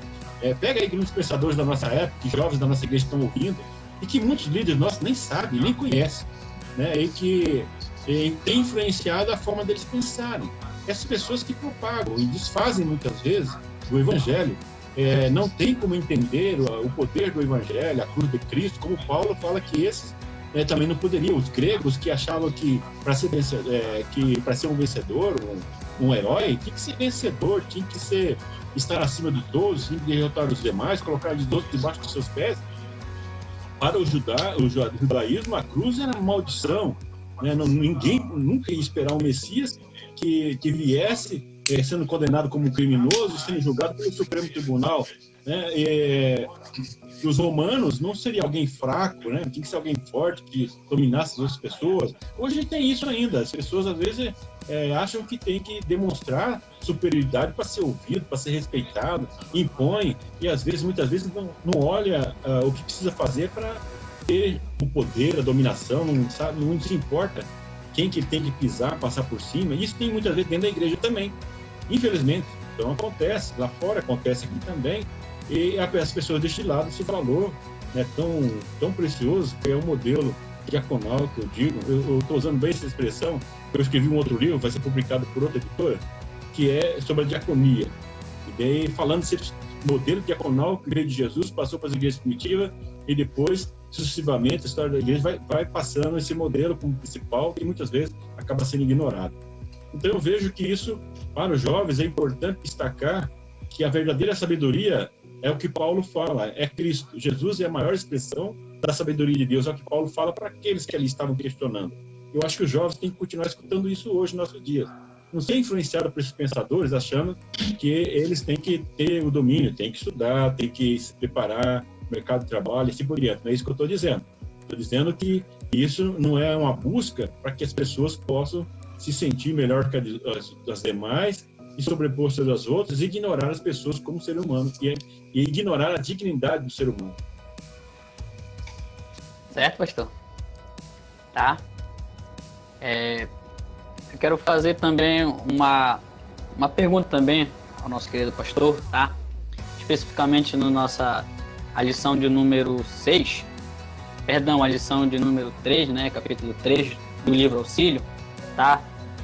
[SPEAKER 3] Pega aí grandes pensadores da nossa época, que jovens da nossa igreja estão ouvindo, e que muitos líderes nossos nem sabem, nem conhecem, né? E que tem influenciado a forma deles pensarem. Essas pessoas que propagam e desfazem muitas vezes o Evangelho, não tem como entender o poder do Evangelho, a cruz de Cristo, como Paulo fala que esses também não poderiam. Os gregos que achavam que para ser um vencedor, um herói, tinha que ser vencedor, tinha que estar acima de todos, tinha que derrotar os demais, colocar os outros debaixo dos seus pés. Para o judaísmo, a cruz era uma maldição, né? Ninguém nunca ia esperar um Messias que viesse sendo condenado como criminoso, sendo julgado pelo Supremo Tribunal, né? E os romanos não seria alguém fraco, né? Tinha que ser alguém forte que dominasse as outras pessoas. Hoje tem isso ainda. As pessoas às vezes acham que tem que demonstrar superioridade para ser ouvido, para ser respeitado, impõe e às vezes, muitas vezes não olha o que precisa fazer para ter o poder, a dominação, não se importa quem que tem que pisar, passar por cima. Isso tem muitas vezes dentro da igreja também, infelizmente. Então acontece, lá fora acontece aqui também, e as pessoas deixam de lado esse valor, né, tão precioso, que é o modelo diaconal que eu digo. Eu estou usando bem essa expressão, eu escrevi um outro livro, vai ser publicado por outra editora, que é sobre a diaconia. E daí, falando desse modelo diaconal que veio de Jesus, passou para as igrejas primitivas, e depois, sucessivamente, a história da igreja vai passando esse modelo como principal, e muitas vezes acaba sendo ignorado. Então eu vejo que isso, para os jovens, é importante destacar que a verdadeira sabedoria é o que Paulo fala, é Cristo. Jesus é a maior expressão da sabedoria de Deus, é o que Paulo fala para aqueles que ali estavam questionando. Eu acho que os jovens têm que continuar escutando isso hoje, no nosso dia. Não ser influenciado por esses pensadores, achando que eles têm que ter o domínio, têm que estudar, têm que se preparar, mercado de trabalho, e assim por diante. Não é isso que eu estou dizendo. Estou dizendo que isso não é uma busca para que as pessoas possam se sentir melhor que as demais e sobrepor-se às outras, e ignorar as pessoas como ser humano e ignorar a dignidade do ser humano.
[SPEAKER 1] Certo, pastor? Tá. Eu quero fazer também uma pergunta também ao nosso querido pastor, tá? Especificamente a lição de número 6, a lição de número 3, né? Capítulo 3 do livro Auxílio, tá?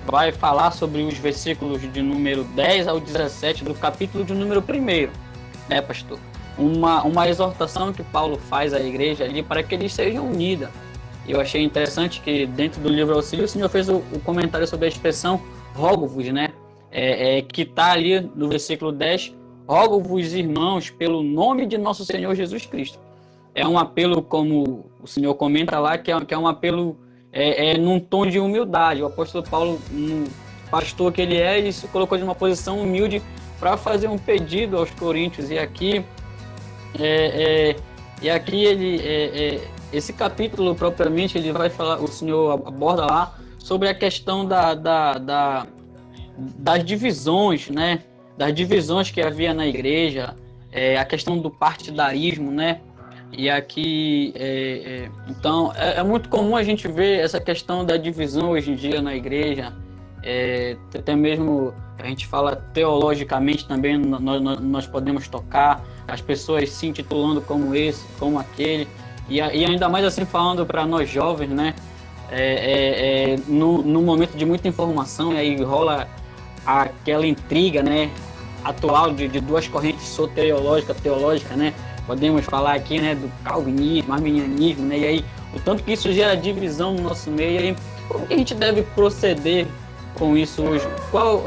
[SPEAKER 1] Vai falar sobre os versículos de número 10 ao 17 do capítulo de número 1, né, pastor? Uma exortação que Paulo faz à igreja ali para que eles sejam unidos. Eu achei interessante que dentro do livro Auxílio o senhor fez o comentário sobre a expressão rogo-vos, né? Que está ali no versículo 10, rogo-vos, irmãos, pelo nome de nosso Senhor Jesus Cristo. É um apelo, como o senhor comenta lá, que é um apelo num tom de humildade. O apóstolo Paulo, um pastor que ele ele se colocou numa posição humilde para fazer um pedido aos coríntios. E aqui esse capítulo propriamente, ele vai falar, o senhor aborda lá sobre a questão das divisões, né? Das divisões que havia na igreja, a questão do partidarismo, né? E aqui, então, é muito comum a gente ver essa questão da divisão hoje em dia na igreja, até mesmo a gente fala teologicamente também, nós podemos tocar, as pessoas se intitulando como esse, como aquele, e ainda mais assim falando para nós jovens, né? No momento de muita informação, e aí rola aquela intriga, né? Atual de duas correntes teológica, né? Podemos falar aqui, né, do calvinismo, arminianismo, né? E aí, o tanto que isso gera divisão no nosso meio, e aí, como que a gente deve proceder com isso hoje? Qual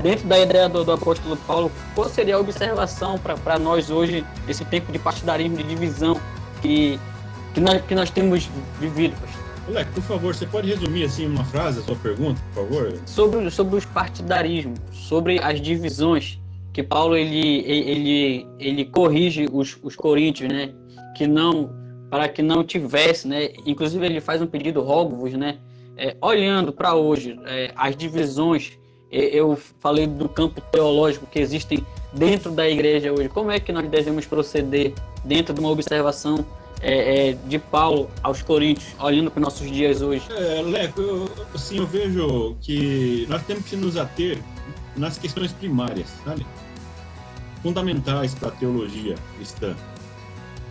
[SPEAKER 1] dentro da ideia do apóstolo Paulo, qual seria a observação para nós hoje, nesse tempo de partidarismo, de divisão que nós temos vivido, pastor?
[SPEAKER 3] Leque, por favor, você pode resumir assim uma frase a sua pergunta, por favor?
[SPEAKER 1] Sobre os partidarismos, sobre as divisões, que Paulo ele corrige os coríntios, né? Para que não tivesse, né? Inclusive ele faz um pedido, rogo-vos, né? Olhando para hoje, as divisões, eu falei do campo teológico que existem dentro da igreja hoje. Como é que nós devemos proceder dentro de uma observação de Paulo aos coríntios, olhando para os nossos dias hoje?
[SPEAKER 3] Leco, eu vejo que nós temos que nos ater nas questões primárias, sabe? Fundamentais para a teologia cristã.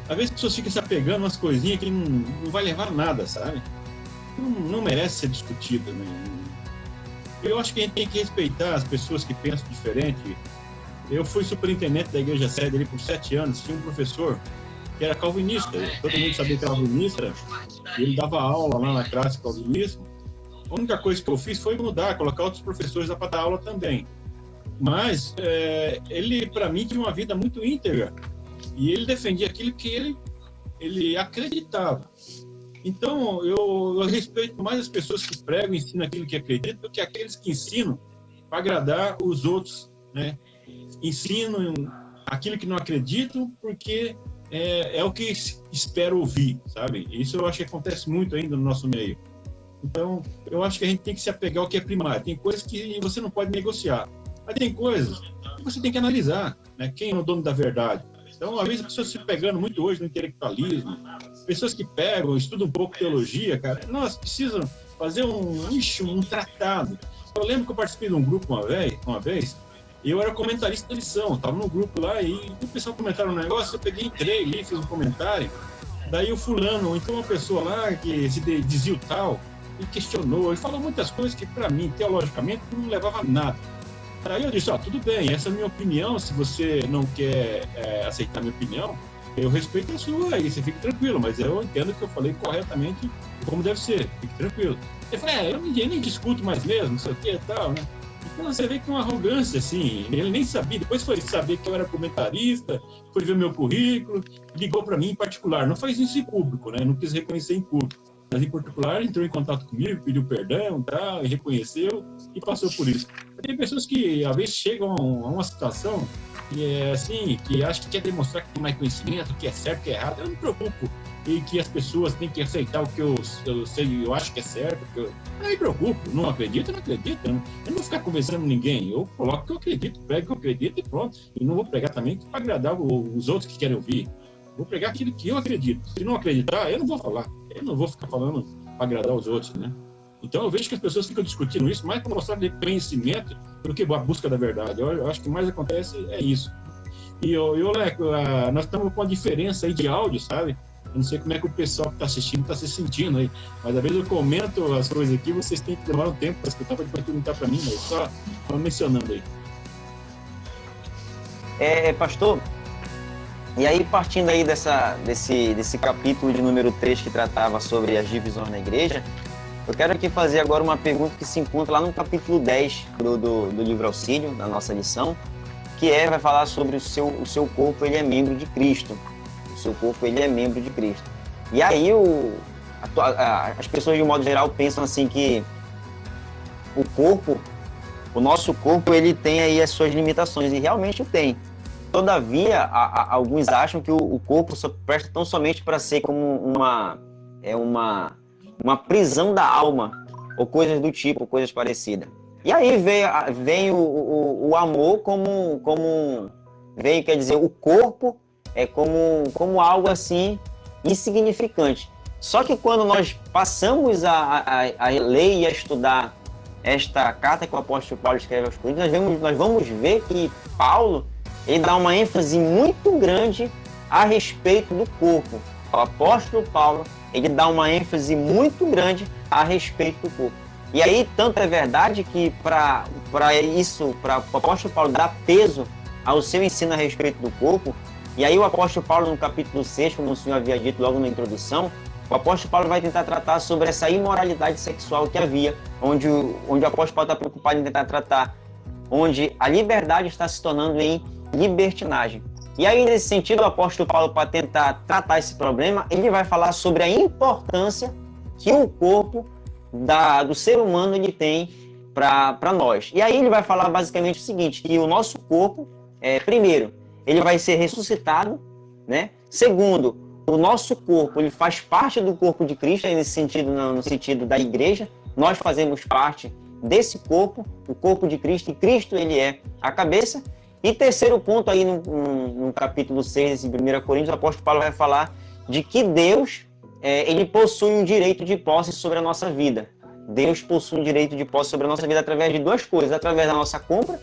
[SPEAKER 3] Às vezes as pessoas ficam se apegando a umas coisinhas que não vai levar a nada, sabe? Não merece ser discutida, né? Eu acho que a gente tem que respeitar as pessoas que pensam diferente. Eu fui superintendente da Igreja Sede ali por 7 anos, tinha um professor que era calvinista, todo mundo sabia que era calvinista, e ele dava aula lá na classe de calvinismo. A única coisa que eu fiz foi mudar, colocar outros professores lá para dar aula também. Mas ele, para mim, tinha uma vida muito íntegra, e ele defendia aquilo que ele acreditava. Então, eu respeito mais as pessoas que pregam e ensinam aquilo que acreditam do que aqueles que ensinam para agradar os outros, né? Ensinam aquilo que não acreditam porque é o que espero ouvir, sabe? Isso eu acho que acontece muito ainda no nosso meio. Então, eu acho que a gente tem que se apegar ao que é primário. Tem coisas que você não pode negociar, mas tem coisas que você tem que analisar, né? Quem é o dono da verdade? Então, às vezes, as pessoas se pegando muito hoje no intelectualismo, pessoas que pegam, estudam um pouco teologia, cara, nós precisamos fazer um tratado. Eu lembro que eu participei de um grupo uma vez, e eu era comentarista da lição, estava num grupo lá, e o pessoal comentaram um negócio, eu peguei, entrei ali, fiz um comentário, daí o fulano, ou então uma pessoa lá que se dizia o tal, e questionou, e falou muitas coisas que, para mim, teologicamente, não levava a nada. Aí eu disse, tudo bem, essa é a minha opinião, se você não quer aceitar a minha opinião, eu respeito a sua, aí você fique tranquilo, mas eu entendo que eu falei corretamente como deve ser, fique tranquilo. Ele falou, eu nem discuto mais mesmo, não sei o que e tal, né? Então você vê que uma arrogância, assim, ele nem sabia, depois foi saber que eu era comentarista, foi ver meu currículo, ligou para mim em particular, não faz isso em público, né? Não quis reconhecer em público, mas em particular entrou em contato comigo, pediu perdão, tal, e reconheceu e passou por isso. Tem pessoas que, às vezes, chegam a uma situação que acho que quer demonstrar que tem mais conhecimento, que é certo, que é errado. Eu não me preocupo e que as pessoas têm que aceitar o que eu sei, eu acho que é certo. Eu não me preocupo, não acredito, não acredito. Eu não vou ficar conversando ninguém. Eu coloco o que eu acredito, prego o que eu acredito e pronto. E não vou pregar também para agradar os outros que querem ouvir. Vou pregar aquilo que eu acredito. Se não acreditar, eu não vou falar. Eu não vou ficar falando para agradar os outros, né? Então eu vejo que as pessoas ficam discutindo isso mais para mostrar conhecimento do que a busca da verdade. Eu acho que mais acontece é isso. E Leco, nós estamos com uma diferença aí de áudio, sabe? Eu não sei como é que o pessoal que está assistindo está se sentindo aí, mas às vezes eu comento as coisas aqui, vocês têm que demorar um tempo para escutar, para depois perguntar para mim, mas só mencionando aí.
[SPEAKER 2] Pastor, e aí partindo aí desse capítulo de número 3 que tratava sobre as divisões na igreja, eu quero aqui fazer agora uma pergunta que se encontra lá no capítulo 10 do livro Auxílio, da nossa lição, que vai falar sobre o seu corpo, ele é membro de Cristo. O seu corpo, ele é membro de Cristo. E aí as pessoas, de modo geral, pensam assim que o nosso corpo, ele tem aí as suas limitações, e realmente tem. Todavia, alguns acham que o corpo só presta tão somente para ser como uma prisão da alma, ou coisas do tipo, coisas parecidas. E aí vem o amor quer dizer, o corpo é como algo assim insignificante. Só que quando nós passamos a ler e a estudar esta carta que o apóstolo Paulo escreve aos Coríntios, nós vamos ver que Paulo, ele dá uma ênfase muito grande a respeito do corpo. O apóstolo Paulo, ele dá uma ênfase muito grande a respeito do corpo. E aí, tanto é verdade que para o apóstolo Paulo dar peso ao seu ensino a respeito do corpo, e aí o apóstolo Paulo, no capítulo 6, como o senhor havia dito logo na introdução, o apóstolo Paulo vai tentar tratar sobre essa imoralidade sexual que havia, onde o apóstolo Paulo está preocupado em tentar tratar, onde a liberdade está se tornando em libertinagem. E aí, nesse sentido, o apóstolo Paulo, para tentar tratar esse problema, ele vai falar sobre a importância que o corpo do ser humano ele tem para nós. E aí ele vai falar basicamente o seguinte, que o nosso corpo, primeiro, ele vai ser ressuscitado, né? Segundo, o nosso corpo, ele faz parte do corpo de Cristo, nesse sentido, no sentido da igreja, nós fazemos parte desse corpo, o corpo de Cristo, e Cristo, ele é a cabeça. E terceiro ponto aí no capítulo 6, em 1 Coríntios, o apóstolo Paulo vai falar de que Deus, ele possui um direito de posse sobre a nossa vida. Deus possui um direito de posse sobre a nossa vida através de duas coisas, através da nossa compra,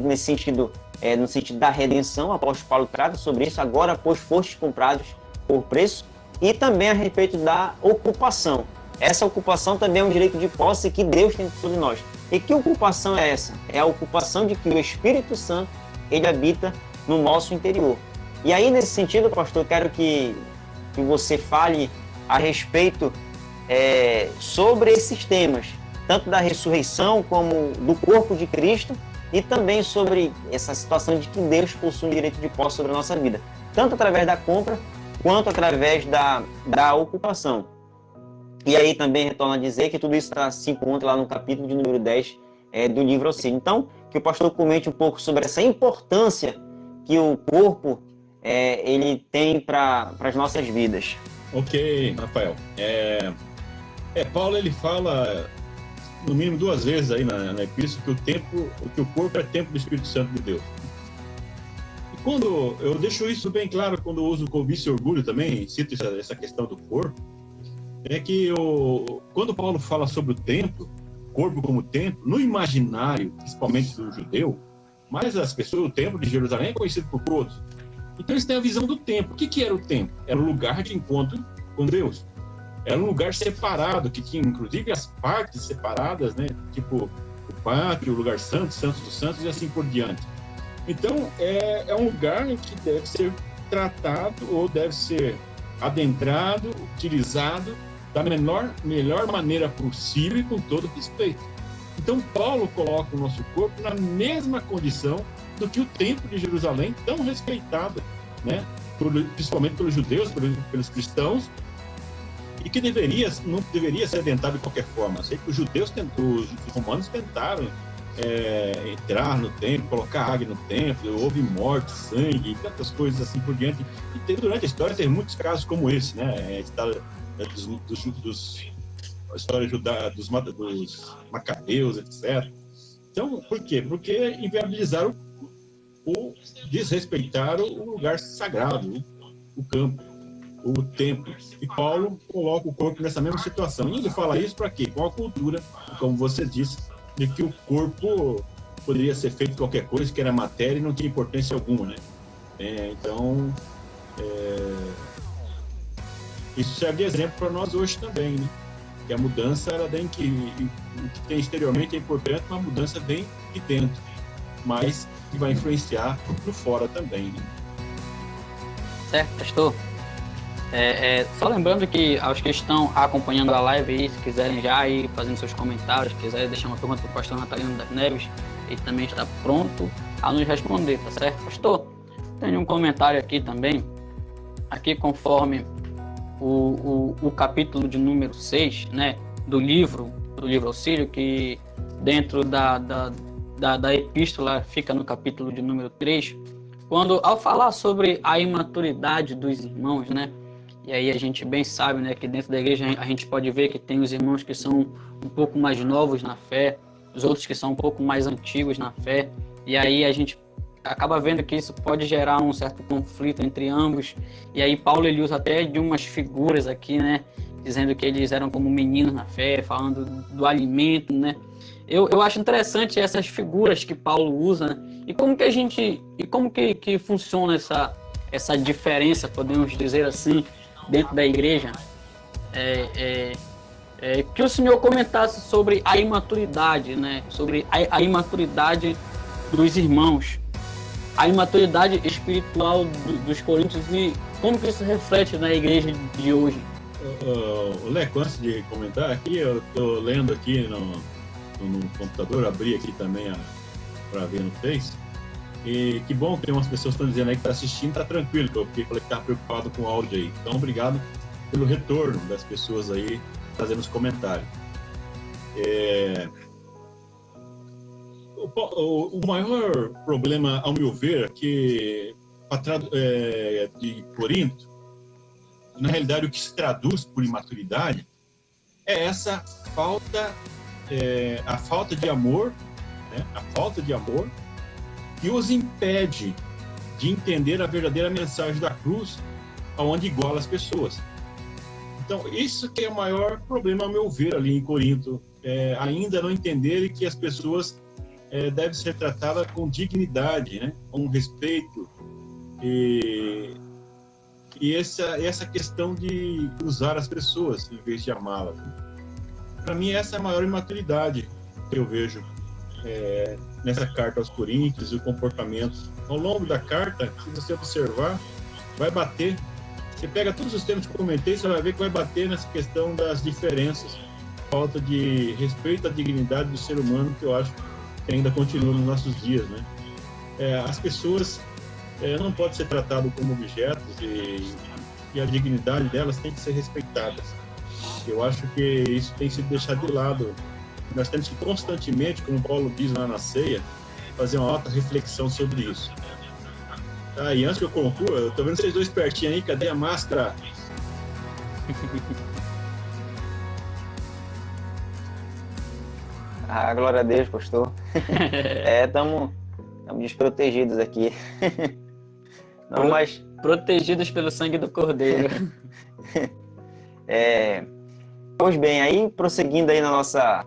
[SPEAKER 2] nesse sentido, no sentido da redenção, o apóstolo Paulo trata sobre isso, agora, pois fostes comprados por preço, e também a respeito da ocupação. Essa ocupação também é um direito de posse que Deus tem sobre nós. E que ocupação é essa? É a ocupação de que o Espírito Santo, ele habita no nosso interior. E aí, nesse sentido, pastor, eu quero que você fale a respeito sobre esses temas, tanto da ressurreição como do corpo de Cristo, e também sobre essa situação de que Deus possui um direito de posse sobre a nossa vida, tanto através da compra, quanto através da ocupação. E aí também retorno a dizer que tudo isso se encontra lá no capítulo de número 10 do livro Auxílio. Então, que o pastor comente um pouco sobre essa importância que o corpo ele tem para as nossas vidas.
[SPEAKER 3] Ok, Rafael. Paulo, ele fala no mínimo 2 vezes aí na epístola que o corpo é templo do Espírito Santo de Deus. E quando eu deixo isso bem claro quando eu uso cobiça e orgulho também, cito essa questão do corpo, é que quando Paulo fala sobre o templo, corpo como templo, no imaginário, principalmente do judeu, mas as pessoas, o templo de Jerusalém é conhecido por todos. Então eles têm a visão do templo. O que era o templo? Era um lugar de encontro com Deus. Era um lugar separado, que tinha inclusive as partes separadas, né? Tipo o pátio, o lugar santo, Santos dos Santos e assim por diante. Então é um lugar em que deve ser tratado ou deve ser adentrado, utilizado da melhor maneira possível e com todo respeito. Então Paulo coloca o nosso corpo na mesma condição do que o templo de Jerusalém, tão respeitado, né? Principalmente pelos judeus, pelos cristãos, e que não deveria ser adentrado de qualquer forma. Sei que os romanos tentaram entrar no templo, colocar águia no templo, houve morte, sangue e tantas coisas assim por diante. E durante a história teve muitos casos como esse, né? A história dos macabeus, etc. Então, por quê? Porque inviabilizaram desrespeitaram o lugar sagrado, o campo, o templo. E Paulo coloca o corpo nessa mesma situação. E ele fala isso para quê? Com a cultura, como você disse, de que o corpo poderia ser feito de qualquer coisa, que era matéria e não tinha importância alguma, né? Então, isso serve de exemplo para nós hoje também, né? Que a mudança, ela vem o que tem exteriormente é importante, mas a mudança vem de dentro, mas que vai influenciar por fora também, né?
[SPEAKER 1] Certo, pastor? Só lembrando que aos que estão acompanhando a live aí, se quiserem já ir fazendo seus comentários, quiserem deixar uma pergunta para o pastor Natalino das Neves, ele também está pronto a nos responder, tá certo, pastor? Tem um comentário aqui também, aqui conforme o capítulo de número 6, né, do livro Auxílio, que dentro da epístola fica no capítulo de número 3, quando ao falar sobre a imaturidade dos irmãos, né, e aí a gente bem sabe, né, que dentro da igreja a gente pode ver que tem os irmãos que são um pouco mais novos na fé, os outros que são um pouco mais antigos na fé, e aí a gente acaba vendo que isso pode gerar um certo conflito entre ambos, e aí Paulo ele usa até de umas figuras aqui, né, dizendo que eles eram como meninos na fé, falando do alimento, né. Eu acho interessante essas figuras que Paulo usa, né, e como que funciona essa diferença, podemos dizer assim, dentro da igreja, que o senhor comentasse sobre a imaturidade, né, sobre a imaturidade dos irmãos, a imaturidade espiritual dos coríntios e como que isso reflete na igreja de hoje.
[SPEAKER 3] Leco, antes de comentar aqui, eu estou lendo aqui no computador, abri aqui também para ver no Face, e que bom que tem umas pessoas que estão dizendo aí que está assistindo, está tranquilo, porque falei que estava preocupado com o áudio aí. Então, obrigado pelo retorno das pessoas aí fazendo os comentários. O maior problema, ao meu ver, que de Corinto, na realidade o que se traduz por imaturidade é essa falta, a falta de amor, né? A falta de amor que os impede de entender a verdadeira mensagem da cruz, aonde iguala as pessoas. Então, isso que é o maior problema, ao meu ver, ali em Corinto, ainda não entenderem que as pessoas devem ser tratadas com dignidade, né? Com respeito, e e essa questão de usar as pessoas em vez de amá-las. Para mim, essa é a maior imaturidade que eu vejo nessa carta aos Coríntios e o comportamento. Ao longo da carta, se você observar, vai bater. Você pega todos os temas que eu comentei, você vai ver que vai bater nessa questão das diferenças, falta de respeito à dignidade do ser humano, que eu acho que ainda continua nos nossos dias, né? As pessoas não podem ser tratadas como objetos e a dignidade delas tem que ser respeitada. Eu acho que isso tem sido deixado de lado. Nós temos que constantemente, como Paulo diz lá na ceia, fazer uma alta reflexão sobre isso. E antes que eu conclua, eu tô vendo vocês dois pertinho aí, cadê a máscara?
[SPEAKER 2] Glória a Deus, pastor. Estamos desprotegidos aqui. Não, mas...
[SPEAKER 1] Protegidos pelo sangue do Cordeiro.
[SPEAKER 2] Pois bem, aí prosseguindo aí na nossa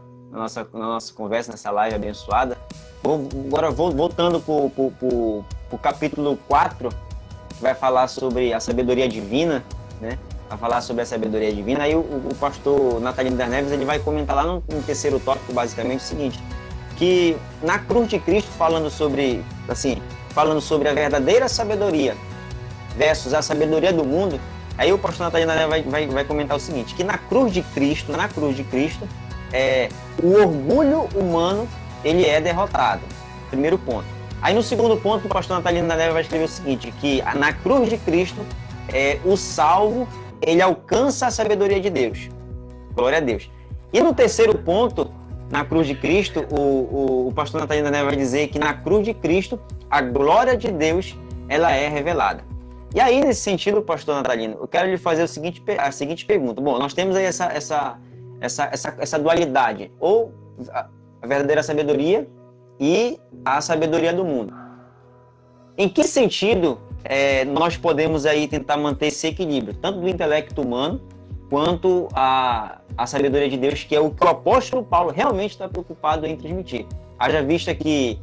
[SPEAKER 2] conversa, nessa live abençoada, agora voltando para o capítulo 4, vai falar sobre a sabedoria divina, né? Vai falar sobre a sabedoria divina. Aí o pastor Natalino das Neves, ele vai comentar lá no terceiro tópico, basicamente, o seguinte, que na cruz de Cristo, falando sobre a verdadeira sabedoria versus a sabedoria do mundo, aí o pastor Natalino das Neves vai comentar o seguinte, que na cruz de Cristo, o orgulho humano, ele é derrotado. Primeiro ponto. Aí no segundo ponto, o pastor Natalino da Neve vai escrever o seguinte, que na cruz de Cristo, o salvo, ele alcança a sabedoria de Deus. Glória a Deus. E no terceiro ponto, na cruz de Cristo, o pastor Natalino da Neve vai dizer que na cruz de Cristo, a glória de Deus, ela é revelada. E aí, nesse sentido, pastor Natalino, eu quero lhe fazer a seguinte pergunta. Bom, nós temos aí essa dualidade, ou a verdadeira sabedoria e a sabedoria do mundo. Em que sentido nós podemos aí tentar manter esse equilíbrio, tanto do intelecto humano quanto a sabedoria de Deus, que é o que o apóstolo Paulo realmente está preocupado em transmitir? Haja vista que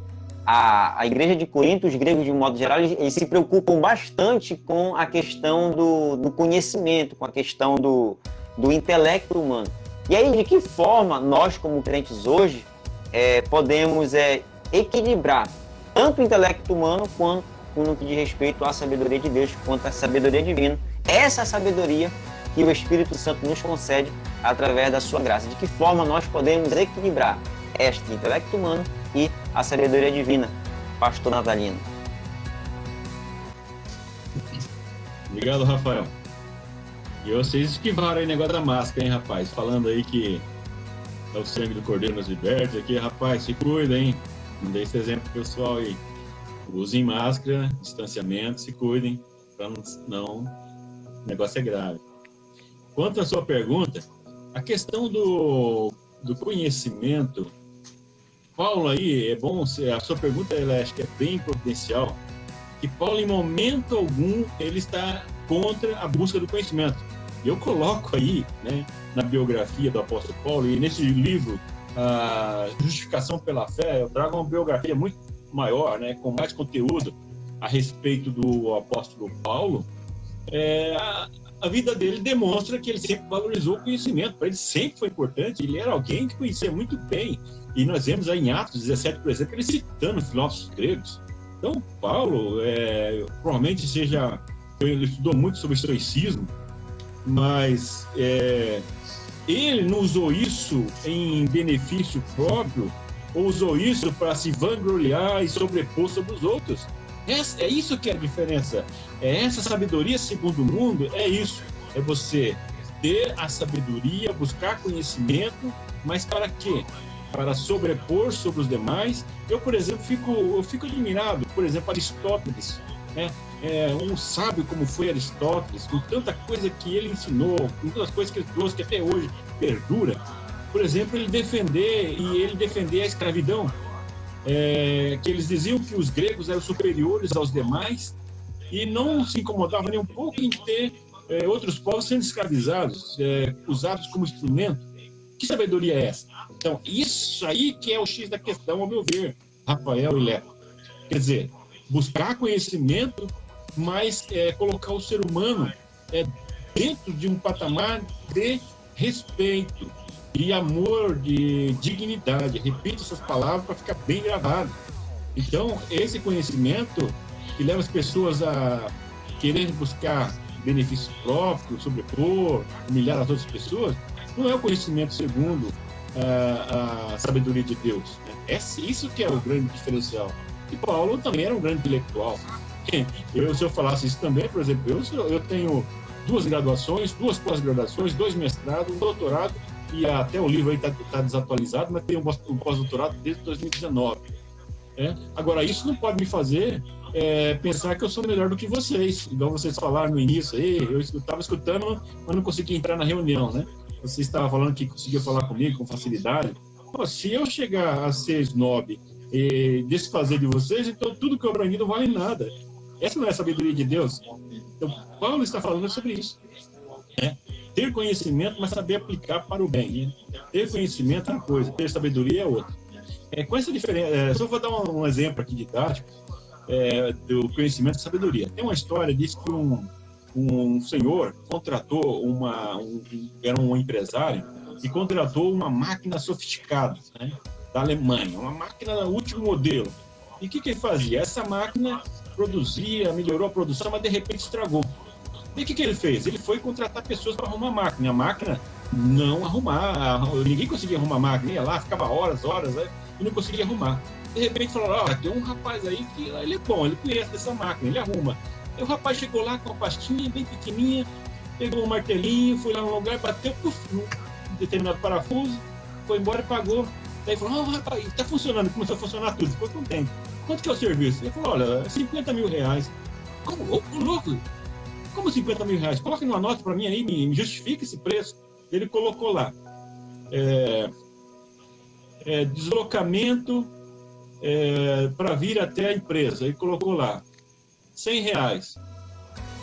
[SPEAKER 2] a igreja de Corinto, os gregos de um modo geral, eles se preocupam bastante com a questão do conhecimento, com a questão do intelecto humano. E aí, de que forma nós, como crentes hoje, podemos equilibrar tanto o intelecto humano quanto no que diz respeito à sabedoria de Deus, quanto à sabedoria divina, essa sabedoria que o Espírito Santo nos concede através da sua graça? De que forma nós podemos equilibrar este intelecto humano e a sabedoria divina, pastor Natalino?
[SPEAKER 3] Obrigado, Rafael. E vocês esquivaram aí o negócio da máscara, hein, rapaz? Falando aí que é o sangue do Cordeiro nos liberta. Aqui, rapaz, se cuida, hein? Não dê esse exemplo pro pessoal aí. Usem máscara, distanciamento, se cuidem, para não... O negócio é grave. Quanto à sua pergunta, a questão do conhecimento, Paulo aí, é bom, a sua pergunta, ela acho que é bem providencial, que Paulo, em momento algum, ele está contra a busca do conhecimento. Eu coloco aí, né, na biografia do apóstolo Paulo, e nesse livro, a Justificação pela Fé, eu trago uma biografia muito maior, né, com mais conteúdo a respeito do apóstolo Paulo. A vida dele demonstra que ele sempre valorizou o conhecimento, para ele sempre foi importante, ele era alguém que conhecia muito bem, e nós vemos aí em Atos 17, por exemplo, ele citando filósofos gregos. Então, Paulo, provavelmente ele estudou muito sobre estoicismo, mas ele não usou isso em benefício próprio, ou usou isso para se vangloriar e sobrepor sobre os outros. É isso que é a diferença. Essa sabedoria segundo o mundo, é isso. É você ter a sabedoria, buscar conhecimento, mas para quê? Para sobrepor sobre os demais. Eu, por exemplo, fico admirado, por exemplo, Aristóteles, né? Um sábio como foi Aristóteles, com tanta coisa que ele ensinou, com tantas coisas que ele trouxe, que até hoje perdura. Por exemplo, ele defender a escravidão. Que eles diziam que os gregos eram superiores aos demais e não se incomodavam nem um pouco em ter outros povos sendo escravizados, usados como instrumento. Que sabedoria é essa? Então, isso aí que é o X da questão, ao meu ver, Rafael e Leco. Quer dizer, buscar conhecimento mas colocar o ser humano dentro de um patamar de respeito, de amor, de dignidade. Repito essas palavras para ficar bem gravado. Então, esse conhecimento que leva as pessoas a querer buscar benefícios próprios, sobrepor, humilhar as outras pessoas, não é o conhecimento segundo a sabedoria de Deus. É isso que é o grande diferencial. E Paulo também era um grande intelectual. Se eu falasse isso também, por exemplo, eu tenho 2 graduações, 2 pós-graduações, 2 mestrados, um doutorado, e até o livro aí está desatualizado, mas tenho um pós-doutorado desde 2019. Agora, isso não pode me fazer pensar que eu sou melhor do que vocês, igual vocês falaram no início aí. Eu estava escutando, mas não consegui entrar na reunião, né? Você estava falando que conseguia falar comigo com facilidade. Pô, se eu chegar a ser snob e desfazer de vocês, então tudo que eu aprendi não vale nada. Essa não é a sabedoria de Deus. Então, Paulo está falando sobre isso. Ter conhecimento, mas saber aplicar para o bem. Ter conhecimento é uma coisa, ter sabedoria é outra. Com essa diferença, só vou dar um exemplo aqui didático do conhecimento e sabedoria. Tem uma história, diz que um senhor contratou era um empresário, e contratou uma máquina sofisticada, né, da Alemanha, uma máquina último modelo. E o que ele fazia? Essa máquina produzia, melhorou a produção, mas de repente estragou. E o que ele fez? Ele foi contratar pessoas para arrumar a máquina. A máquina não arrumar, ninguém conseguia arrumar a máquina, ia lá, ficava horas, né, e não conseguia arrumar. De repente falaram, tem um rapaz aí que ele é bom, ele conhece dessa máquina, ele arruma. E o rapaz chegou lá com uma pastinha bem pequenininha, pegou um martelinho, foi lá no lugar, bateu num determinado parafuso, foi embora e pagou. Daí falou, rapaz, está funcionando, começou a funcionar tudo, ficou contente. Quanto que é o serviço? Ele falou, olha, 50 mil reais. Como? Ô, louco! Como 50 mil reais? Coloque numa nota para mim aí, me justifica esse preço. Ele colocou lá. Deslocamento para vir até a empresa. Ele colocou lá. 100 reais.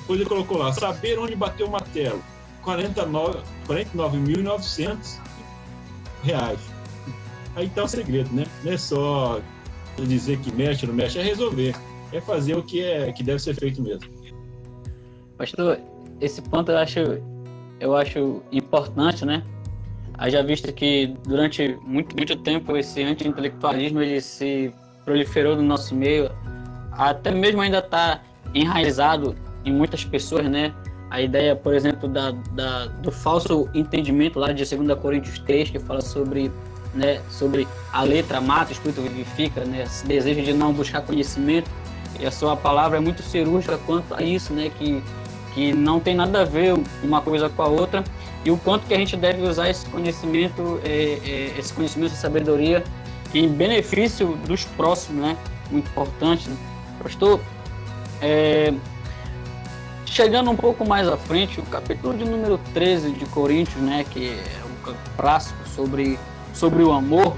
[SPEAKER 3] Depois ele colocou lá, saber onde bateu o martelo. 49.900 reais. Aí tá o segredo, né? Não é só dizer que mexe ou não mexe, é resolver. É fazer o que deve ser feito mesmo.
[SPEAKER 1] Pastor, esse ponto eu acho importante, né? Haja visto que durante muito tempo esse anti-intelectualismo ele se proliferou no nosso meio, até mesmo ainda está enraizado em muitas pessoas, né? A ideia, por exemplo, do falso entendimento lá de 2 Coríntios 3, que fala sobre a letra mata, o espírito vivifica, né? Esse desejo de não buscar conhecimento, e a sua palavra é muito cirúrgica quanto a isso, né? Que não tem nada a ver uma coisa com a outra, e o quanto que a gente deve usar esse conhecimento, essa sabedoria em benefício dos próximos, né? Muito importante, né? Pastor, chegando um pouco mais à frente, o capítulo de número 13 de Coríntios, né? Que é um clássico sobre o amor,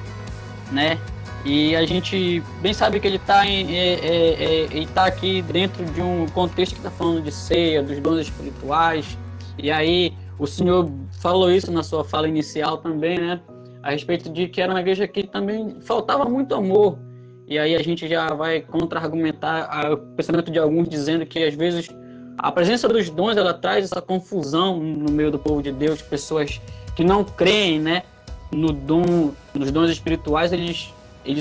[SPEAKER 1] né? E a gente bem sabe que ele está aqui dentro de um contexto que está falando de ceia, dos dons espirituais. E aí o senhor falou isso na sua fala inicial também, né? A respeito de que era uma igreja que também faltava muito amor. E aí a gente já vai contra-argumentar o pensamento de alguns dizendo que às vezes a presença dos dons ela traz essa confusão no meio do povo de Deus, pessoas que não creem, né, nos dons espirituais, eles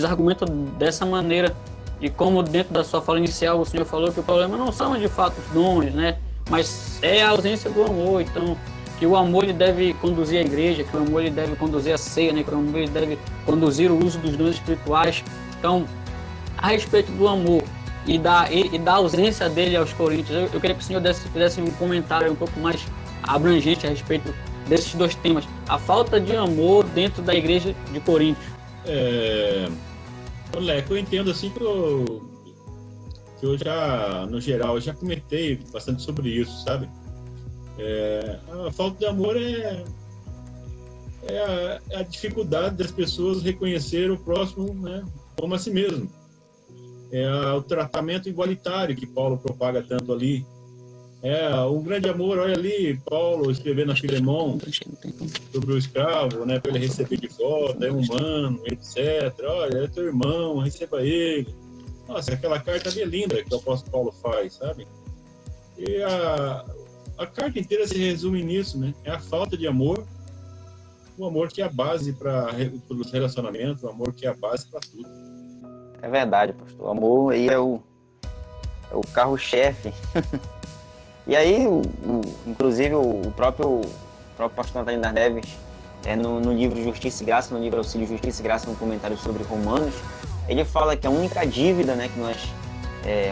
[SPEAKER 1] argumentam dessa maneira, de como dentro da sua fala inicial o senhor falou que o problema não são de fato os dons, né, mas é a ausência do amor. Então, que o amor ele deve conduzir a igreja, que o amor ele deve conduzir a ceia, né, que o amor ele deve conduzir o uso dos dons espirituais. Então, a respeito do amor e da ausência dele aos coríntios, eu queria que o senhor fizesse um comentário um pouco mais abrangente a respeito desses dois temas. A falta de amor dentro da igreja de Coríntios.
[SPEAKER 3] Leco, eu entendo assim que eu já, no geral, eu já comentei bastante sobre isso, sabe? A falta de amor é a dificuldade das pessoas reconhecer o próximo, né, como a si mesmo. O tratamento igualitário que Paulo propaga tanto ali. Um grande amor, olha ali, Paulo escrevendo a Filemão sobre o escravo, né, para ele receber de volta, é humano, etc. Olha, é teu irmão, receba ele. Nossa, aquela carta ali é linda que o apóstolo Paulo faz, sabe? E a carta inteira se resume nisso, né? É a falta de amor, o amor que é a base para os relacionamentos, o amor que é a base para tudo.
[SPEAKER 2] É verdade, pastor. O amor aí é o carro-chefe. E aí, inclusive, o próprio pastor Natalino das Neves, no livro Justiça e Graça, no livro Auxílio Justiça e Graça, no comentário sobre Romanos, ele fala que a única dívida, né,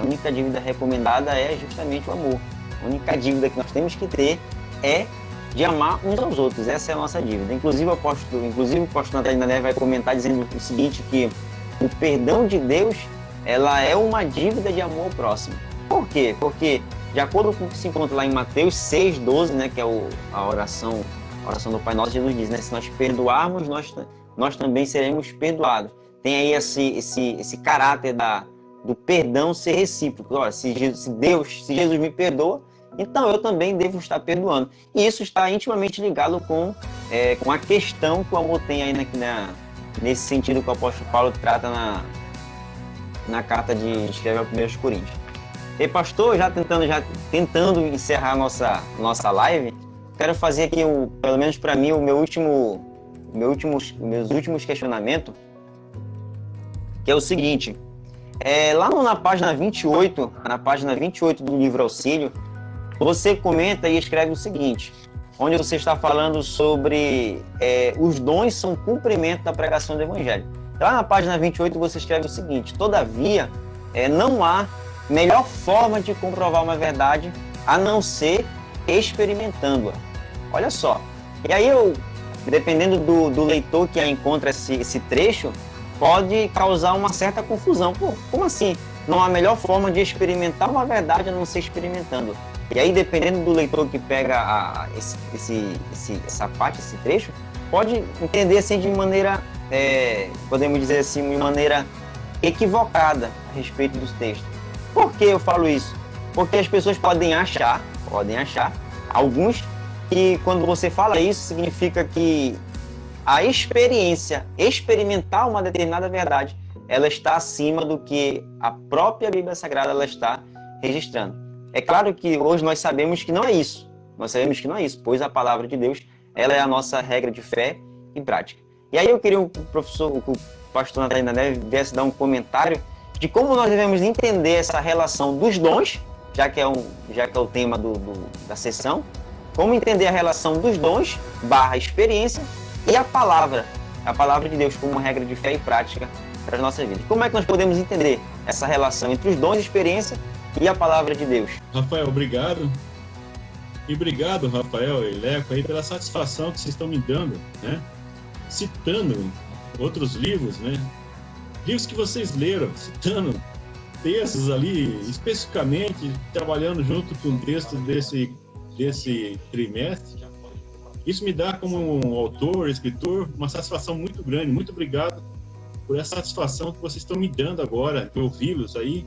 [SPEAKER 2] a única dívida recomendada é justamente o amor. A única dívida que nós temos que ter é de amar uns aos outros. Essa é a nossa dívida. Inclusive o pastor Natalino das Neves vai comentar dizendo o seguinte, que o perdão de Deus, ela é uma dívida de amor ao próximo. Por quê? Porque, de acordo com o que se encontra lá em Mateus 6,12, né, que é a oração do Pai Nosso, Jesus diz, né, se nós perdoarmos, nós também seremos perdoados. Tem aí esse caráter do perdão ser recíproco. Olha, se Jesus me perdoa, então eu também devo estar perdoando. E isso está intimamente ligado com a questão que o amor tem aí nesse sentido que o apóstolo Paulo trata na carta de escrever ao 1 Coríntios. E pastor, já tentando encerrar a nossa live, quero fazer aqui, pelo menos para mim, meus últimos questionamentos, que é o seguinte, lá na página 28 do livro Auxílio, você comenta e escreve o seguinte, onde você está falando sobre os dons são cumprimento da pregação do Evangelho. Lá na página 28 você escreve o seguinte, todavia, não há melhor forma de comprovar uma verdade a não ser experimentando-a. Olha só. E aí dependendo do leitor que encontra esse trecho, pode causar uma certa confusão. Pô, como assim? Não há melhor forma de experimentar uma verdade a não ser experimentando. E aí, dependendo do leitor que pega essa parte, esse trecho, pode entender assim de maneira, podemos dizer assim, de maneira equivocada a respeito dos textos. Por que eu falo isso? Porque as pessoas podem achar, alguns, que quando você fala isso, significa que a experimentar uma determinada verdade, ela está acima do que a própria Bíblia Sagrada ela está registrando. É claro que hoje nós sabemos que não é isso. Pois a palavra de Deus, ela é a nossa regra de fé e prática. E aí eu queria que o pastor Natalino das Neves viesse dar um comentário de como nós devemos entender essa relação dos dons, já que é o tema da sessão, como entender a relação dos dons / experiência e a palavra de Deus como regra de fé e prática para a nossa vida. Como é que nós podemos entender essa relação entre os dons, experiência e a palavra de Deus?
[SPEAKER 3] Rafael, obrigado. E obrigado, Rafael e Leco, aí, pela satisfação que vocês estão me dando, né? Citando outros livros, né? Livros que vocês leram, citando textos ali, especificamente, trabalhando junto com o texto desse trimestre. Isso me dá, como um autor, escritor, uma satisfação muito grande. Muito obrigado por essa satisfação que vocês estão me dando agora, de ouvi-los aí,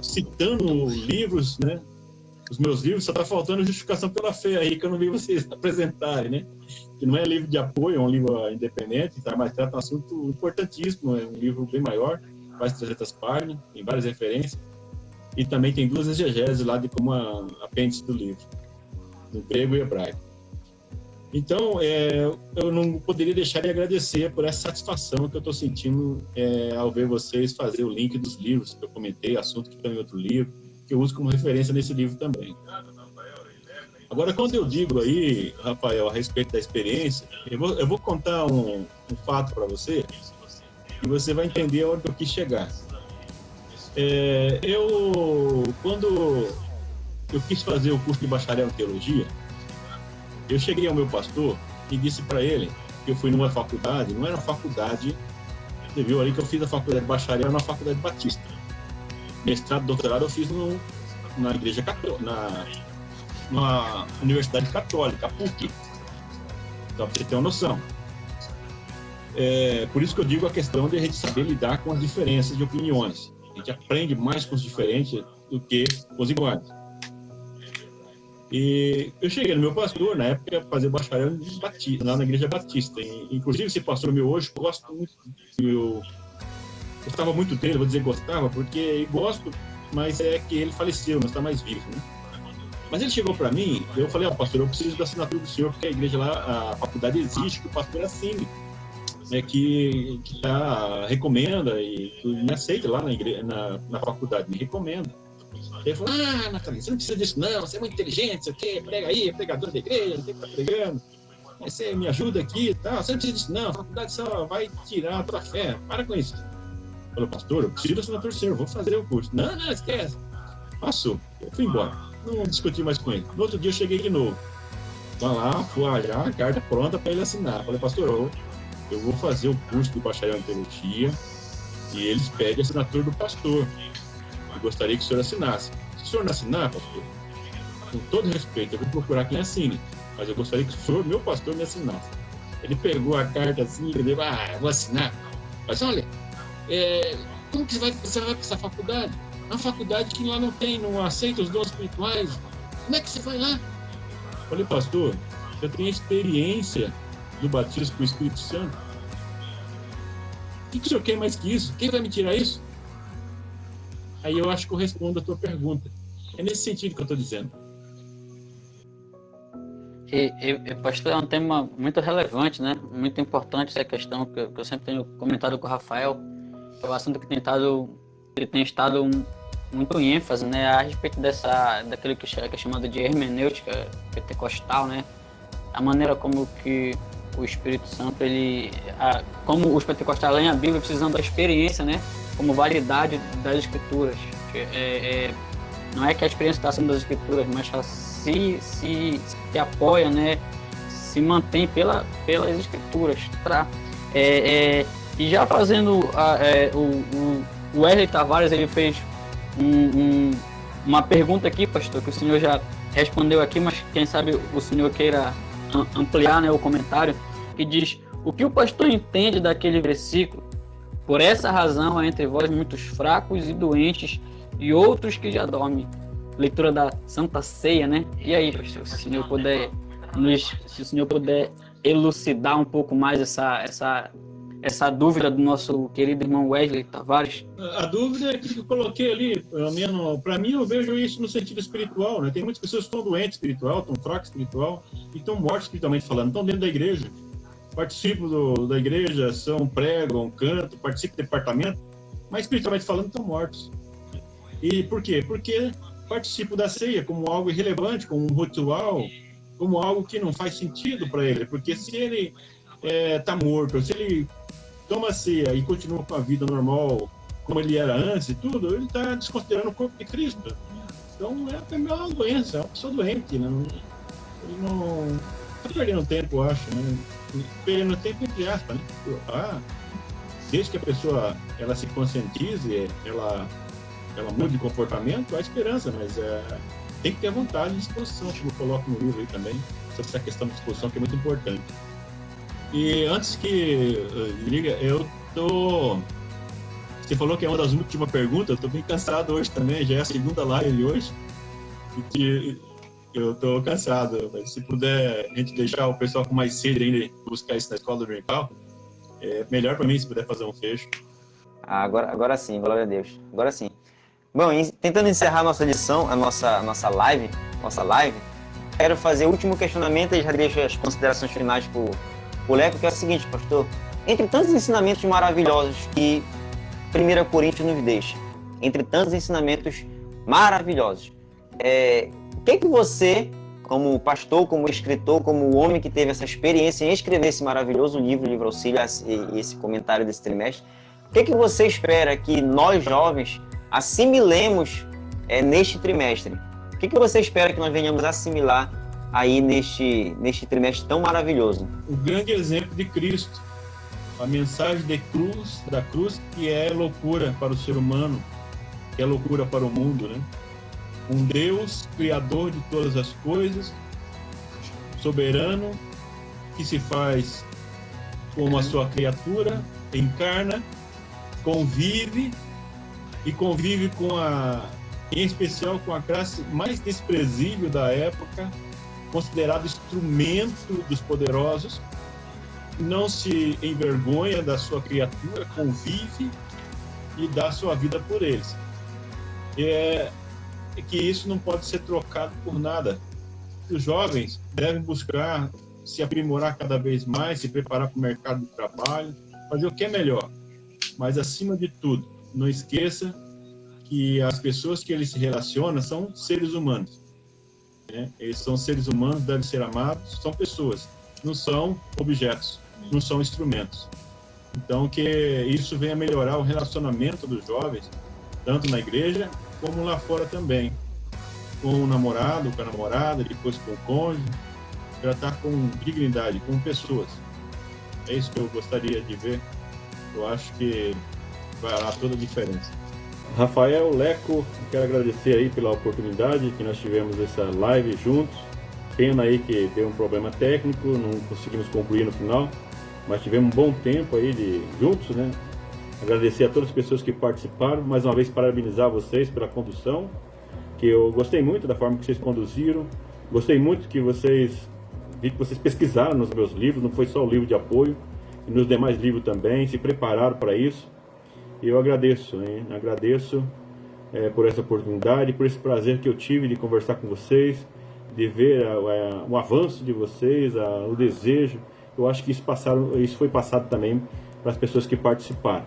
[SPEAKER 3] citando livros, né? Os meus livros, só está faltando justificação pela fé aí, que eu não vi vocês apresentarem, né? Que não é livro de apoio, é um livro independente, tá? Mas trata um assunto importantíssimo, é um livro bem maior, quase 300 páginas, tem várias referências, e também tem 2 exegeses lá de como apêndice do livro, no grego e hebraico. Então, eu não poderia deixar de agradecer por essa satisfação que eu estou sentindo ao ver vocês fazer o link dos livros que eu comentei, assunto que está em outro livro, que eu uso como referência nesse livro também. Agora, quando eu digo aí, Rafael, a respeito da experiência, eu vou contar um fato para você e você vai entender onde eu quis chegar. Quando eu quis fazer o curso de bacharel em teologia, eu cheguei ao meu pastor e disse para ele que eu fui numa faculdade, não era uma faculdade, você viu ali que eu fiz a faculdade de bacharel na faculdade batista. Mestrado, doutorado eu fiz na igreja católica, na Universidade Católica, a PUC, para você ter uma noção. Por isso que eu digo a questão de a gente saber lidar com as diferenças de opiniões. A gente aprende mais com os diferentes do que com os iguais. E eu cheguei no meu pastor, na época, fazer bacharel lá na igreja batista. Inclusive, esse pastor meu hoje, eu gosto muito, eu gostava muito dele, vou dizer gostava, porque gosto, mas é que ele faleceu, não está mais vivo, né? Mas ele chegou para mim, eu falei, pastor, eu preciso da assinatura do senhor, porque a igreja lá, a faculdade exige que o pastor assine, né, que recomenda e me aceita lá na faculdade, me recomenda. Ele falou, Nathanael, você não precisa disso não, você é muito inteligente, você quer, prega aí, é pregador da igreja, tem que estar pregando, você me ajuda aqui e tal, você não precisa disso não, a faculdade só vai tirar a tua fé, para com isso. Eu falei, pastor, eu preciso da assinatura do senhor, vou fazer o curso. Não, esquece. Passou, eu fui embora, não discuti mais com ele. No outro dia eu cheguei de novo, vai lá, fui já, a carta pronta para ele assinar. Eu falei, pastor, eu vou fazer o curso do bacharel em teologia e eles pedem a assinatura do pastor. Eu gostaria que o senhor assinasse. Se o senhor não assinar, pastor, com todo respeito, eu vou procurar quem assine, mas eu gostaria que o senhor, meu pastor, me assinasse. Ele pegou a carta assim, ele deu, eu vou assinar. Mas olha, como que você vai para essa faculdade? Uma faculdade que lá não aceita os dons espirituais. Como é que você vai lá? Eu falei, pastor, eu tenho experiência do batismo com o Espírito Santo. O que o senhor quer mais que isso? Quem vai me tirar isso? Aí eu acho que eu respondo a tua pergunta. É nesse sentido que eu estou dizendo.
[SPEAKER 1] Pastor, é um tema muito relevante, né? Muito importante essa questão que eu sempre tenho comentado com o Rafael. É um assunto que tem estado muito em ênfase, né? A respeito daquilo que é chamado de hermenêutica pentecostal, né? A maneira como que o Espírito Santo, como os pentecostais leem a Bíblia precisando da experiência, né? Como validade das Escrituras. Não é que a experiência está acima das Escrituras, mas se apoia, né? Se mantém pelas Escrituras. Tá? E já fazendo o Wesley Tavares, ele fez uma pergunta aqui, pastor, que o senhor já respondeu aqui, mas quem sabe o senhor queira ampliar, né, o comentário, que diz: o que o pastor entende daquele versículo? Por essa razão há entre vós muitos fracos e doentes e outros que já dormem. Leitura da Santa Ceia, né? E aí, pastor, se o senhor puder elucidar um pouco mais essa dúvida do nosso querido irmão Wesley Tavares.
[SPEAKER 3] A dúvida é que eu coloquei ali, pelo menos, para mim eu vejo isso no sentido espiritual, né? Tem muitas pessoas que estão doentes espiritual, estão fracas espiritual e estão mortas espiritualmente falando, estão dentro da igreja, participam da igreja, pregam, cantam, participam do departamento, mas espiritualmente falando estão mortos. E por quê? Porque participam da ceia como algo irrelevante, como um ritual, como algo que não faz sentido para ele, porque se ele está morto, se ele toma a ceia e continua com a vida normal, como ele era antes e tudo, ele está desconsiderando o corpo de Cristo. Então, é uma doença, é uma pessoa doente, né? Ele não está perdendo tempo, eu acho, né? Perdendo tempo entre aspas, né? Desde que a pessoa ela se conscientize, ela mude de comportamento, há esperança, mas tem que ter vontade e disposição, como eu coloco no livro aí também, sobre essa questão de disposição que é muito importante. E antes que liga, você falou que é uma das últimas perguntas, eu estou bem cansado hoje também, já é a segunda live hoje, e eu estou cansado, mas se puder a gente deixar o pessoal com mais sede ainda buscar isso na escola dominical, é melhor para mim se puder fazer um fecho.
[SPEAKER 2] Agora sim, glória a Deus, agora sim. Bom, tentando encerrar a nossa edição, a nossa live, quero fazer o último questionamento e já deixo as considerações finais para o Leco, que é o seguinte, pastor: entre tantos ensinamentos maravilhosos que 1 Coríntios nos deixa, entre tantos ensinamentos maravilhosos, o que você, como pastor, como escritor, como o homem que teve essa experiência em escrever esse maravilhoso livro Auxílio e esse comentário desse trimestre, o que você espera que nós jovens assimilemos neste trimestre? O que você espera que nós venhamos assimilar aí neste trimestre tão maravilhoso?
[SPEAKER 3] O grande exemplo de Cristo, a mensagem da cruz, que é loucura para o ser humano, que é loucura para o mundo, né? Um Deus criador de todas as coisas, soberano, que se faz como a sua criatura, encarna, convive em especial com a classe mais desprezível da época, considerado instrumento dos poderosos, não se envergonha da sua criatura, convive e dá sua vida por eles. que isso não pode ser trocado por nada. Os jovens devem buscar se aprimorar cada vez mais, se preparar para o mercado de trabalho, fazer o que é melhor. Mas, acima de tudo, não esqueça que as pessoas que eles se relacionam são seres humanos. Né? Eles são seres humanos, devem ser amados, são pessoas, não são objetos, não são instrumentos. Então, que isso venha melhorar o relacionamento dos jovens, tanto na igreja, como lá fora também. Com o namorado, com a namorada, depois com o cônjuge, tratar com dignidade, com pessoas. É isso que eu gostaria de ver. Eu acho que vai lá toda a diferença.
[SPEAKER 4] Rafael, Leco, quero agradecer aí pela oportunidade que nós tivemos essa live juntos. Pena aí que deu um problema técnico, não conseguimos concluir no final, mas tivemos um bom tempo aí juntos, né? Agradecer a todas as pessoas que participaram, mais uma vez parabenizar vocês pela condução, que eu gostei muito da forma que vocês conduziram, gostei muito que vocês pesquisaram nos meus livros, não foi só o livro de apoio, e nos demais livros também, se prepararam para isso. E eu agradeço, hein? Agradeço por essa oportunidade, por esse prazer que eu tive de conversar com vocês, de ver o avanço de vocês, o desejo. Eu acho que isso foi passado também para as pessoas que participaram.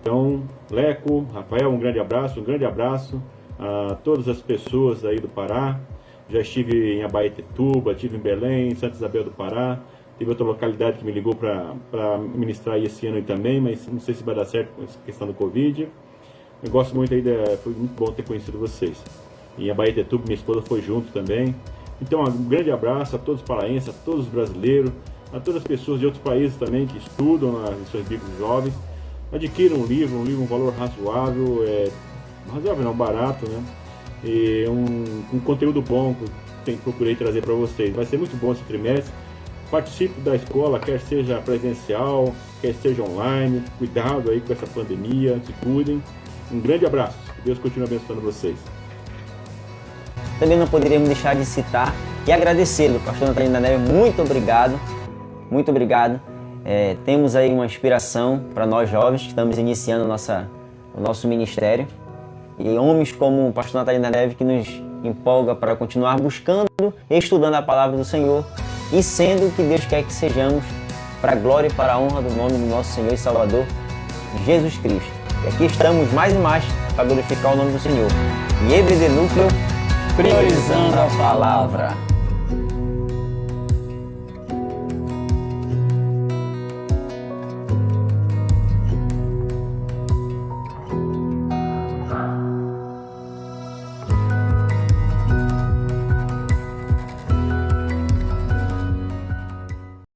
[SPEAKER 4] Então, Leco, Rafael, um grande abraço a todas as pessoas aí do Pará. Já estive em Abaetetuba, estive em Belém, Santa Isabel do Pará. Teve outra localidade que me ligou para ministrar aí esse ano aí também, mas não sei se vai dar certo com essa questão do Covid. Eu gosto muito aí, foi muito bom ter conhecido vocês. E em Abaetetuba, minha esposa foi junto também. Então, um grande abraço a todos os paraenses, a todos os brasileiros, a todas as pessoas de outros países também que estudam nas lições bíblicas jovens. Adquiram um livro, um valor razoável, razoável não, barato, né? E um conteúdo bom que procurei trazer para vocês. Vai ser muito bom esse trimestre. Participe da escola, quer seja presencial, quer seja online. Cuidado aí com essa pandemia, se cuidem. Um grande abraço. Deus continue abençoando vocês.
[SPEAKER 2] Também não poderíamos deixar de citar e agradecê-lo, pastor Natalino da Neve. Muito obrigado, muito obrigado. Temos aí uma inspiração para nós jovens que estamos iniciando o nosso ministério. E homens como o pastor Natalino da Neve que nos empolga para continuar buscando e estudando a palavra do Senhor e sendo o que Deus quer que sejamos, para a glória e para a honra do nome do nosso Senhor e Salvador, Jesus Cristo. E aqui estamos mais e mais para glorificar o nome do Senhor. E EBD Núcleo, priorizando a palavra.